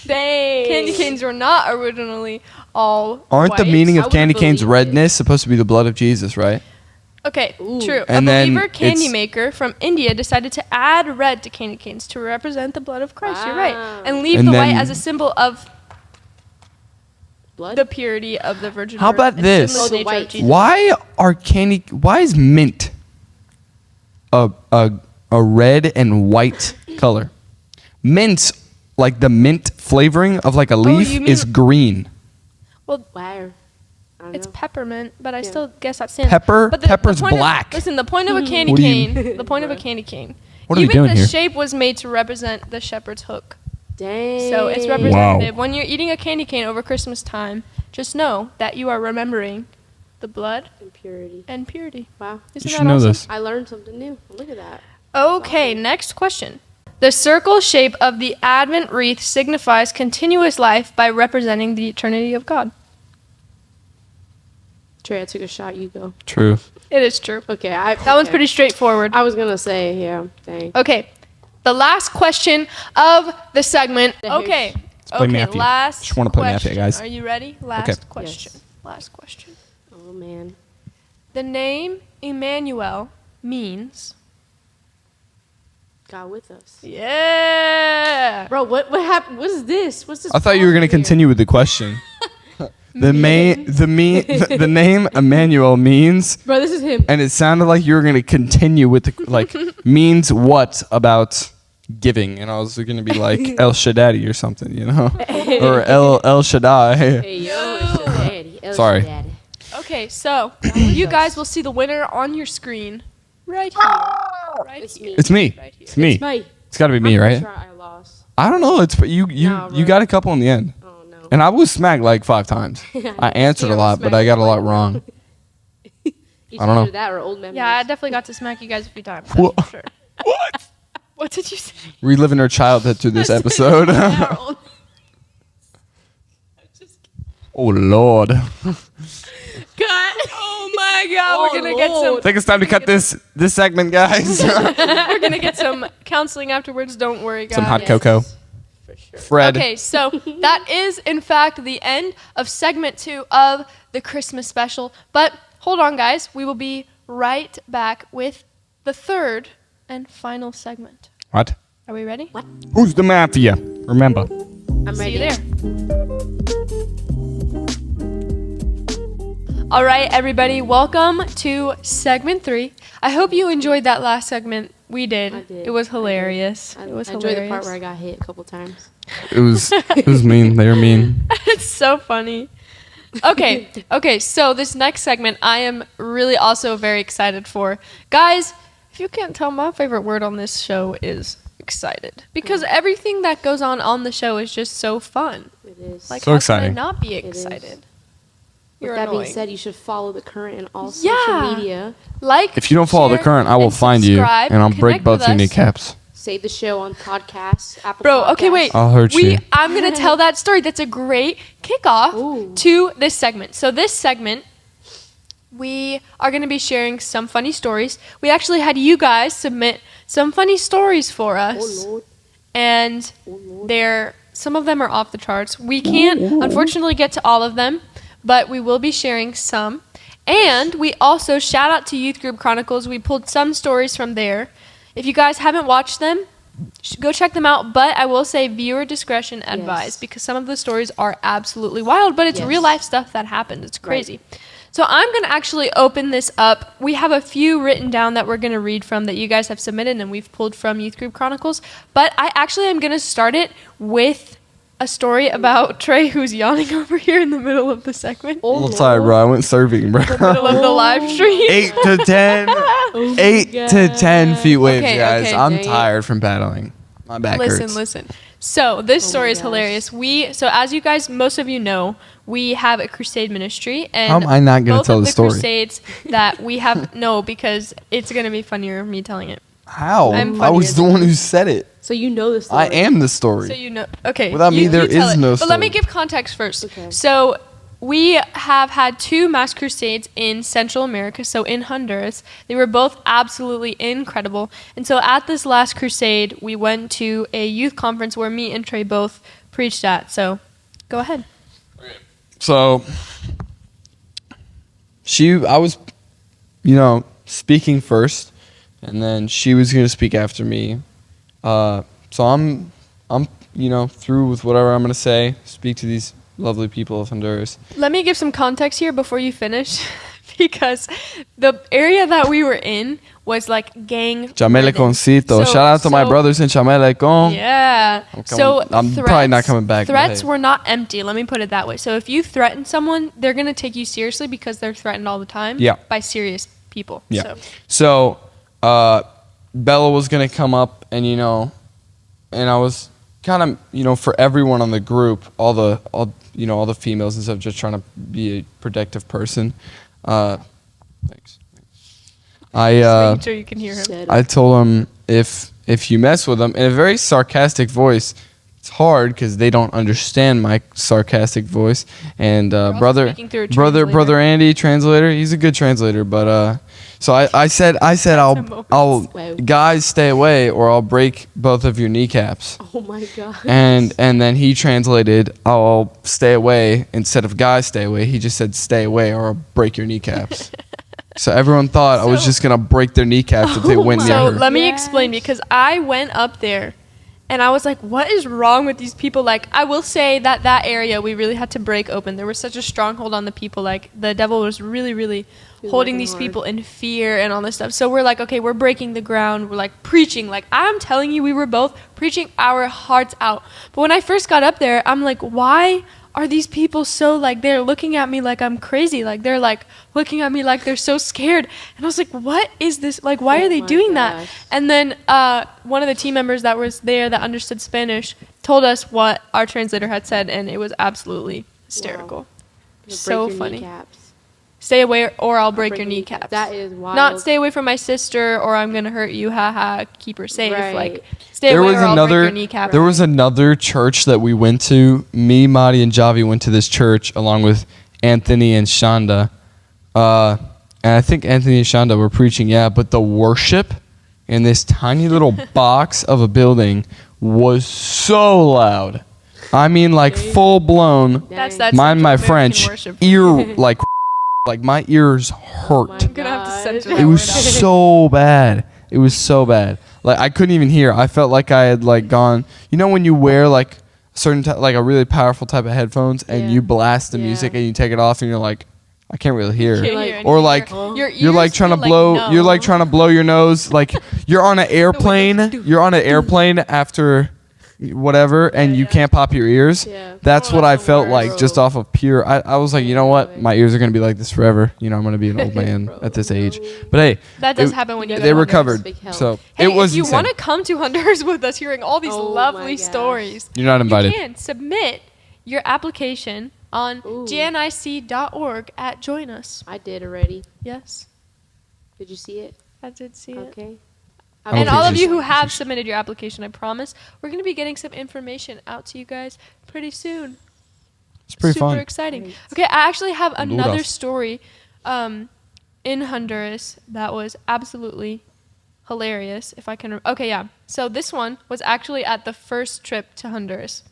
[SPEAKER 3] dang.
[SPEAKER 1] Candy canes were not originally all
[SPEAKER 2] Aren't the
[SPEAKER 1] white.
[SPEAKER 2] meaning
[SPEAKER 3] I
[SPEAKER 2] of
[SPEAKER 3] would've
[SPEAKER 2] candy canes
[SPEAKER 3] believed it.
[SPEAKER 2] redness supposed to be the blood of Jesus, right?
[SPEAKER 1] Okay,
[SPEAKER 3] Ooh.
[SPEAKER 1] true.
[SPEAKER 2] And
[SPEAKER 1] a
[SPEAKER 2] then
[SPEAKER 1] believer candy
[SPEAKER 2] it's-
[SPEAKER 1] maker from India decided to add red to candy canes to represent the blood of Christ. You're right.
[SPEAKER 3] Wow.
[SPEAKER 1] And leave
[SPEAKER 2] And
[SPEAKER 1] the white
[SPEAKER 2] then-
[SPEAKER 1] as a symbol of
[SPEAKER 3] Blood.
[SPEAKER 1] the purity of the Virgin
[SPEAKER 2] How
[SPEAKER 1] birth
[SPEAKER 2] about
[SPEAKER 1] and
[SPEAKER 2] this?
[SPEAKER 1] sinless
[SPEAKER 3] Oh, the
[SPEAKER 1] nature of
[SPEAKER 3] white.
[SPEAKER 1] Jesus.
[SPEAKER 2] Why is mint a red and white color? Mint, like the mint flavoring of like a leaf,
[SPEAKER 1] you mean-
[SPEAKER 2] is green.
[SPEAKER 1] Well,
[SPEAKER 3] Wire. I don't
[SPEAKER 1] it's
[SPEAKER 3] know.
[SPEAKER 1] peppermint, but I
[SPEAKER 3] Yeah.
[SPEAKER 1] still guess that's sin.
[SPEAKER 2] Pepper?
[SPEAKER 1] But
[SPEAKER 2] Pepper's
[SPEAKER 1] point
[SPEAKER 2] black.
[SPEAKER 1] Listen, the point of a candy
[SPEAKER 2] What do you-
[SPEAKER 1] cane, the point of a candy cane.
[SPEAKER 2] What are we
[SPEAKER 1] even
[SPEAKER 2] doing
[SPEAKER 1] the
[SPEAKER 2] here?
[SPEAKER 1] shape was made to represent the shepherd's hook.
[SPEAKER 3] Dang.
[SPEAKER 1] So it's representative. When you're eating a candy cane over Christmas time, just know that you are remembering the blood
[SPEAKER 3] Impurity.
[SPEAKER 1] and purity.
[SPEAKER 3] Wow.
[SPEAKER 1] Isn't
[SPEAKER 2] You
[SPEAKER 1] that
[SPEAKER 2] should know
[SPEAKER 1] awesome?
[SPEAKER 2] this.
[SPEAKER 3] I learned something new. Look at that.
[SPEAKER 1] Okay, next question. The circle shape of the Advent wreath signifies continuous life by representing the eternity of God.
[SPEAKER 3] Trey, I took a shot. You go.
[SPEAKER 2] True.
[SPEAKER 1] It is true.
[SPEAKER 3] Okay.
[SPEAKER 1] That one's pretty straightforward.
[SPEAKER 3] I was gonna say, yeah. Dang.
[SPEAKER 1] Okay. The last question of the segment. Okay.
[SPEAKER 2] play
[SPEAKER 1] Okay,
[SPEAKER 2] Matthew.
[SPEAKER 1] last
[SPEAKER 2] Just wanna play
[SPEAKER 1] question.
[SPEAKER 2] Matthew, guys.
[SPEAKER 1] Are you ready? Last
[SPEAKER 2] Okay.
[SPEAKER 1] question.
[SPEAKER 3] Yes.
[SPEAKER 1] Last question.
[SPEAKER 3] Oh man.
[SPEAKER 1] The name Emmanuel means...
[SPEAKER 3] God with us.
[SPEAKER 1] Yeah.
[SPEAKER 3] Bro, what happened? What's this? What's this?
[SPEAKER 2] I thought you were gonna
[SPEAKER 3] pause here?
[SPEAKER 2] continue with the question. The name Emmanuel means,
[SPEAKER 3] Bro, this is him.
[SPEAKER 2] and it sounded like you were gonna continue with the, like means what about giving, and I was gonna be like El Shaddai or something, you know, or El Shaddai.
[SPEAKER 3] Hey, yo, it's your daddy. El
[SPEAKER 2] Sorry.
[SPEAKER 3] Shaddai.
[SPEAKER 1] Okay, so you guys will see the winner on your screen right here. Right
[SPEAKER 3] It's
[SPEAKER 1] here.
[SPEAKER 3] me.
[SPEAKER 2] It's me.
[SPEAKER 1] Right here.
[SPEAKER 2] It's me.
[SPEAKER 3] It's me.
[SPEAKER 2] It's gotta be me,
[SPEAKER 3] I'm
[SPEAKER 2] right?
[SPEAKER 3] Sure I lost.
[SPEAKER 2] I don't know. It's you.
[SPEAKER 3] Nah,
[SPEAKER 2] You
[SPEAKER 3] bro.
[SPEAKER 2] got a couple in the end.
[SPEAKER 3] Oh no.
[SPEAKER 2] And I was smacked like 5 times. I answered a lot, but I got a lot wrong.
[SPEAKER 3] Either
[SPEAKER 2] I don't know.
[SPEAKER 3] that or old memories.
[SPEAKER 1] Yeah, I definitely got to smack you guys a few times.
[SPEAKER 2] What?
[SPEAKER 1] That's for sure.
[SPEAKER 2] What?
[SPEAKER 1] What did you say?
[SPEAKER 2] Reliving our childhood through this episode.
[SPEAKER 1] Yeah, old-
[SPEAKER 2] Oh Lord.
[SPEAKER 1] God. Oh my God, we're gonna get some.
[SPEAKER 2] I think it's time to cut this segment, guys.
[SPEAKER 1] We're gonna get some counseling afterwards. Don't worry, guys.
[SPEAKER 2] Some hot
[SPEAKER 3] Yes.
[SPEAKER 2] cocoa.
[SPEAKER 3] For sure.
[SPEAKER 2] Fred.
[SPEAKER 1] Okay, so that is in fact the end of segment 2 of the Christmas special. But hold on, guys. We will be right back with the third and final segment.
[SPEAKER 2] What?
[SPEAKER 1] Are we ready?
[SPEAKER 3] What?
[SPEAKER 2] Who's the mafia? Remember.
[SPEAKER 3] I'm
[SPEAKER 1] See
[SPEAKER 3] ready.
[SPEAKER 1] you there. All right, everybody, welcome to segment 3. I hope you enjoyed that last segment. We did.
[SPEAKER 3] I did.
[SPEAKER 1] It was hilarious.
[SPEAKER 3] I
[SPEAKER 1] It was
[SPEAKER 3] enjoyed
[SPEAKER 1] hilarious.
[SPEAKER 3] the part where I got hit a couple times.
[SPEAKER 2] It was mean. They were mean.
[SPEAKER 1] It's so funny. Okay, so this next segment I am really also very excited for. Guys, if you can't tell, my favorite word on this show is excited. Because everything that goes on the show is just so fun.
[SPEAKER 3] It is.
[SPEAKER 1] Like,
[SPEAKER 2] So
[SPEAKER 1] how
[SPEAKER 2] exciting.
[SPEAKER 1] can I not be
[SPEAKER 3] It is.
[SPEAKER 1] excited?
[SPEAKER 3] With
[SPEAKER 1] You're
[SPEAKER 3] that
[SPEAKER 1] annoying.
[SPEAKER 3] being said, you should follow the current and all
[SPEAKER 1] Yeah.
[SPEAKER 3] social media.
[SPEAKER 1] Like,
[SPEAKER 2] If you don't follow the
[SPEAKER 1] share,
[SPEAKER 2] current, I will
[SPEAKER 1] and
[SPEAKER 2] find you,
[SPEAKER 1] subscribe,
[SPEAKER 2] and I'll break
[SPEAKER 1] connect
[SPEAKER 2] both
[SPEAKER 1] with
[SPEAKER 2] your
[SPEAKER 1] us.
[SPEAKER 2] kneecaps.
[SPEAKER 3] Save the show on podcasts. Apple
[SPEAKER 1] Bro,
[SPEAKER 3] Podcasts.
[SPEAKER 1] okay, wait.
[SPEAKER 2] I'll hurt you.
[SPEAKER 1] I'm going to tell that story. That's a great kickoff
[SPEAKER 3] Ooh.
[SPEAKER 1] to this segment. So this segment, we are going to be sharing some funny stories. We actually had you guys submit some funny stories for us.
[SPEAKER 3] Oh, Lord.
[SPEAKER 1] And
[SPEAKER 3] Oh, Lord.
[SPEAKER 1] some of them are off the charts. We can't unfortunately get to all of them, but we will be sharing some. And we also shout out to Youth Group Chronicles. We pulled some stories from there. If you guys haven't watched them, go check them out. But I will say viewer discretion advised, because some of the stories are absolutely wild, but it's
[SPEAKER 3] Yes.
[SPEAKER 1] real life stuff that happened. It's crazy.
[SPEAKER 3] Right.
[SPEAKER 1] So I'm going to actually open this up. We have a few written down that we're going to read from that you guys have submitted and we've pulled from Youth Group Chronicles. But I actually am going to start it with a story about Trey, who's yawning over here in the middle of the segment.
[SPEAKER 3] Oh,
[SPEAKER 2] I'm a little tired, bro. I went surfing, bro.
[SPEAKER 1] Middle of the live stream.
[SPEAKER 2] 8 to 10. 8 to 10 feet waves,
[SPEAKER 1] Okay,
[SPEAKER 2] guys.
[SPEAKER 1] okay,
[SPEAKER 2] I'm
[SPEAKER 3] dang it.
[SPEAKER 2] tired from paddling. My back hurts.
[SPEAKER 1] Listen. So this
[SPEAKER 3] Oh
[SPEAKER 1] story
[SPEAKER 3] my
[SPEAKER 1] is
[SPEAKER 3] gosh.
[SPEAKER 1] hilarious. So as you guys, most of you know, we have a crusade ministry, and
[SPEAKER 2] How am I not gonna
[SPEAKER 1] both
[SPEAKER 2] tell
[SPEAKER 1] of
[SPEAKER 2] the story?
[SPEAKER 1] crusades that we have because it's gonna be funnier me telling it.
[SPEAKER 2] How?
[SPEAKER 1] I'm
[SPEAKER 2] I was the
[SPEAKER 1] funnier
[SPEAKER 2] one who said it.
[SPEAKER 3] So you know the story.
[SPEAKER 2] I am the story.
[SPEAKER 1] So you know, okay.
[SPEAKER 2] Without me, there
[SPEAKER 1] tell
[SPEAKER 2] is
[SPEAKER 1] it.
[SPEAKER 2] no
[SPEAKER 1] But let me
[SPEAKER 2] story.
[SPEAKER 1] give context first.
[SPEAKER 3] Okay.
[SPEAKER 1] So we have had 2 mass crusades in Central America, so in Honduras. They were both absolutely incredible. And so at this last crusade, we went to a youth conference where me and Trey both preached at. So go ahead.
[SPEAKER 2] So I was, speaking first, and then she was gonna speak after me. So I'm, through with whatever I'm gonna say. Speak to these lovely people of Honduras.
[SPEAKER 1] Let me give some context here before you finish, because the area that we were in was like gang.
[SPEAKER 2] Chameleconcito. Shout out to my brothers in Chamelecon.
[SPEAKER 1] Yeah.
[SPEAKER 2] I'm probably not coming back, but
[SPEAKER 1] Threats
[SPEAKER 2] hey.
[SPEAKER 1] were not empty. Let me put it that way. So if you threaten someone, they're gonna take you seriously because they're threatened all the time.
[SPEAKER 2] Yeah.
[SPEAKER 1] By serious people.
[SPEAKER 2] Yeah.
[SPEAKER 1] So
[SPEAKER 2] So, Bella was gonna come up, and and I was kind of, for everyone on the group, all the females and stuff, just trying to be a protective person. Thanks.
[SPEAKER 1] just making sure you can hear him.
[SPEAKER 3] Said
[SPEAKER 2] I told him, if you mess with them in a very sarcastic voice. It's hard because they don't understand my sarcastic voice. And brother Andy, translator, he's a good translator. But so I said I'll guys stay away or I'll break both of your kneecaps.
[SPEAKER 3] Oh my god.
[SPEAKER 2] And then he translated I'll stay away instead of guys stay away. He just said stay away or I'll break your kneecaps. So everyone thought I was just gonna break their kneecaps if they went near her.
[SPEAKER 1] So let me explain, because I went up there. And I was like, what is wrong with these people? Like, I will say that area we really had to break open. There was such a stronghold on the people. Like, the devil was really, really holding these people in fear and all this stuff. So we're like, okay, we're breaking the ground. We're like preaching. Like, I'm telling you, we were both preaching our hearts out. But when I first got up there, I'm like, why are these people so, like, they're looking at me like I'm crazy. Like, they're like looking at me like they're so scared. And I was like, what is this? Like, why are they doing that? And then one of the team members that was there that understood Spanish told us what our translator had said, and it was absolutely hysterical.
[SPEAKER 3] Wow.
[SPEAKER 1] So funny. Kneecaps. Stay away or I'll break your kneecaps.
[SPEAKER 3] That is wild. Not
[SPEAKER 1] stay away from my sister or I'm going to hurt you. Ha ha. Keep her safe. Right. Like, stay away or I'll break your kneecaps.
[SPEAKER 2] There was another church that we went to. Me, Madi, and Javi went to this church along with Anthony and Shonda. And I think Anthony and Shonda were preaching, but the worship in this tiny little box of a building was so loud. I mean, like, full blown.
[SPEAKER 1] That's
[SPEAKER 2] mind my French. Ear, like my ears hurt.
[SPEAKER 1] I'm gonna have to censor that.
[SPEAKER 2] It was so bad. It was so bad. Like, I couldn't even hear. I felt like I had like gone. You know when you wear like certain like a really powerful type of headphones and you blast the music and you take it off and you're like, I can't really hear. Or like you're like trying to blow. You're like trying to blow your nose. Like you're on an airplane. You're on an airplane after whatever and you can't pop your ears. That's what I felt like just off of pure. I was like, you know what, my ears are gonna be like this forever. You know, I'm gonna be an old man at this age. But hey,
[SPEAKER 1] that does happen when you
[SPEAKER 2] they recovered. So
[SPEAKER 1] hey,
[SPEAKER 2] it was
[SPEAKER 1] if you
[SPEAKER 2] insane.
[SPEAKER 1] Want to come to Honduras with us, hearing all these lovely stories,
[SPEAKER 2] you're not invited.
[SPEAKER 1] You can submit your application on jnic.org at join us.
[SPEAKER 3] I did already.
[SPEAKER 1] Yes.
[SPEAKER 3] Did you see it?
[SPEAKER 1] I did see it.
[SPEAKER 3] Okay.
[SPEAKER 1] And all of you who have submitted your application, I promise, we're going to be getting some information out to you guys pretty soon.
[SPEAKER 2] It's pretty fun.
[SPEAKER 1] Super exciting. Right. Okay, I actually have another story in Honduras that was absolutely hilarious, if I can. Okay, yeah. So this one was actually at the first trip to Honduras.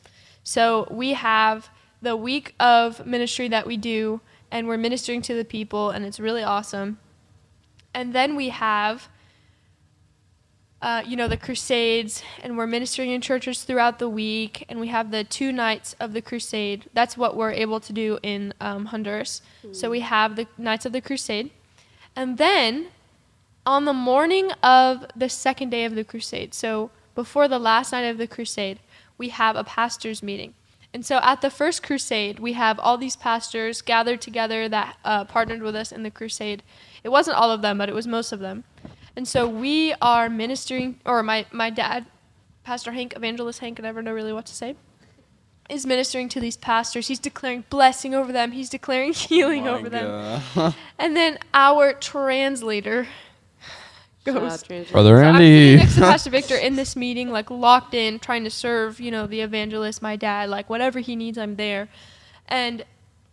[SPEAKER 1] So we have the week of ministry that we do, and we're ministering to the people, and it's really awesome. And then we have the crusades, and we're ministering in churches throughout the week, and we have the 2 nights of the crusade. That's what we're able to do in Honduras. So we have the nights of the crusade. And then on the morning of the second day of the crusade, so before the last night of the crusade, we have a pastor's meeting. And so at the first crusade, we have all these pastors gathered together that partnered with us in the crusade. It wasn't all of them, but it was most of them. And so we are ministering, or my dad, Pastor Hank, Evangelist Hank, I never know really what to say, is ministering to these pastors. He's declaring blessing over them. He's declaring healing over them. And then our translator goes,
[SPEAKER 2] Brother Andy.
[SPEAKER 1] I'm sitting next to Pastor Victor in this meeting, like locked in, trying to serve, the evangelist, my dad, like whatever he needs, I'm there. And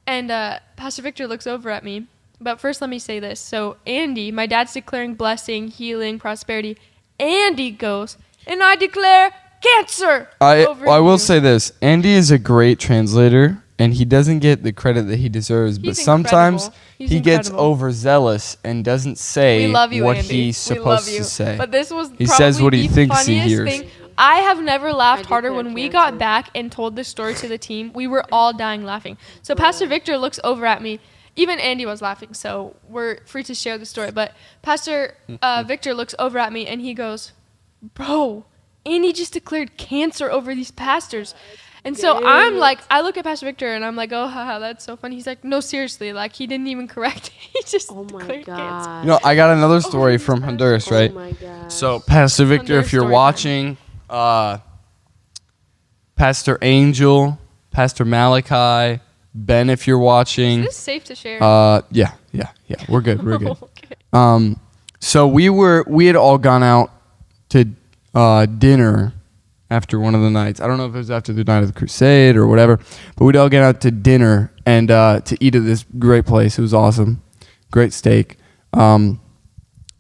[SPEAKER 1] Pastor Victor looks over at me. But first, let me say this. So Andy, my dad's declaring blessing, healing, prosperity. Andy goes, and I declare cancer.
[SPEAKER 2] I will say this. Andy is a great translator, and he doesn't get the credit that he deserves. But sometimes he gets overzealous and doesn't say what
[SPEAKER 1] Andy.
[SPEAKER 2] he's supposed to say.
[SPEAKER 1] But this was
[SPEAKER 2] he says what he thinks he hears.
[SPEAKER 1] Thing. I have never laughed harder. When we got back and told this story to the team, we were all dying laughing. So Pastor Victor looks over at me. Even Andy was laughing, so we're free to share the story. But Pastor Victor looks over at me, and he goes, bro, Andy just declared cancer over these pastors. And so I'm like, I look at Pastor Victor, and I'm like, oh, haha, that's so funny. He's like, no, seriously, like, he didn't even correct it. He just declared cancer.
[SPEAKER 2] I got another story from Honduras, right?
[SPEAKER 3] Oh, my God.
[SPEAKER 2] So, Pastor Victor, if you're watching, Pastor Angel, Pastor Malachi, Ben, if you're watching.
[SPEAKER 1] Is this safe to share?
[SPEAKER 2] Yeah. We're good. Okay. So we had all gone out to dinner after one of the nights. I don't know if it was after the night of the crusade or whatever, but we'd all get out to dinner and to eat at this great place. It was awesome. Great steak. And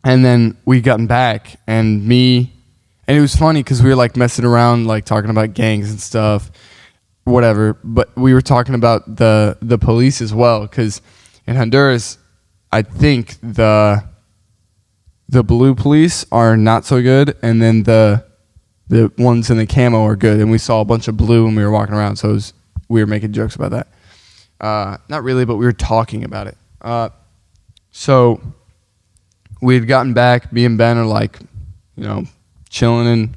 [SPEAKER 2] then we gotten back, and it was funny because we were like messing around, like talking about gangs and stuff, whatever. But we were talking about the police as well, because in Honduras, I think the blue police are not so good, and then the ones in the camo are good. And we saw a bunch of blue when we were walking around, so we were making jokes about that. Not really, but we were talking about it. So we had gotten back. Me and Ben are like, chilling in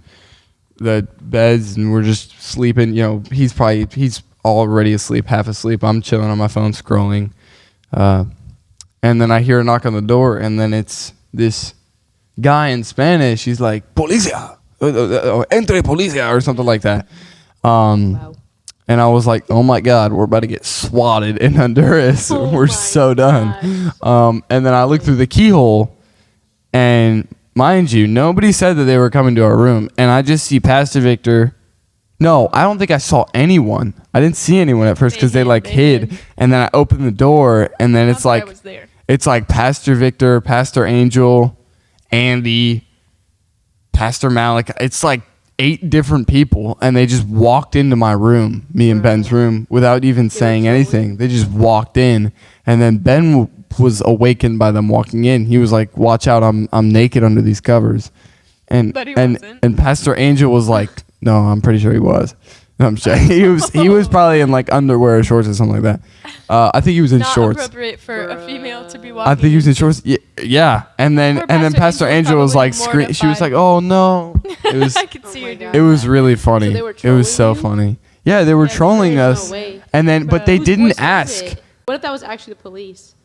[SPEAKER 2] the beds, and we're just sleeping. He's already asleep, half asleep. I'm chilling on my phone scrolling. And then I hear a knock on the door, and then it's this guy in Spanish. He's like, "Policia, entre policia," or something like that.
[SPEAKER 3] Wow.
[SPEAKER 2] And I was like, "Oh my God, we're about to get swatted in Honduras. We're so done." And then I looked through the keyhole, and mind you, nobody said that they were coming to our room. And I just see Pastor Victor. No, I don't think I saw anyone. I didn't see anyone at first because they hid. And then I opened the door, and then it's like Pastor Victor, Pastor Angel, Andy, Pastor Malik. It's like 8 different people, and they just walked into my room, me and Ben's room, without even saying anything. They just walked in, and then Ben was awakened by them walking in. He was like, "Watch out, I'm naked under these covers," and Pastor Angel was like, "No, I'm pretty sure he was." No, I'm sure he was probably in like underwear or shorts or something like that. I think he was in shorts.
[SPEAKER 1] Not appropriate for a female to be walking.
[SPEAKER 2] I think he was in shorts. Yeah. And then Pastor Angel was like screaming. She was like, "Oh no!" It was.
[SPEAKER 1] I could see her doing.
[SPEAKER 2] It was really funny.
[SPEAKER 3] So
[SPEAKER 2] it was so funny. Yeah, they were trolling us.
[SPEAKER 3] No way.
[SPEAKER 2] And then, but they didn't
[SPEAKER 3] Whose voice was
[SPEAKER 2] ask.
[SPEAKER 3] it? What if that was actually the police?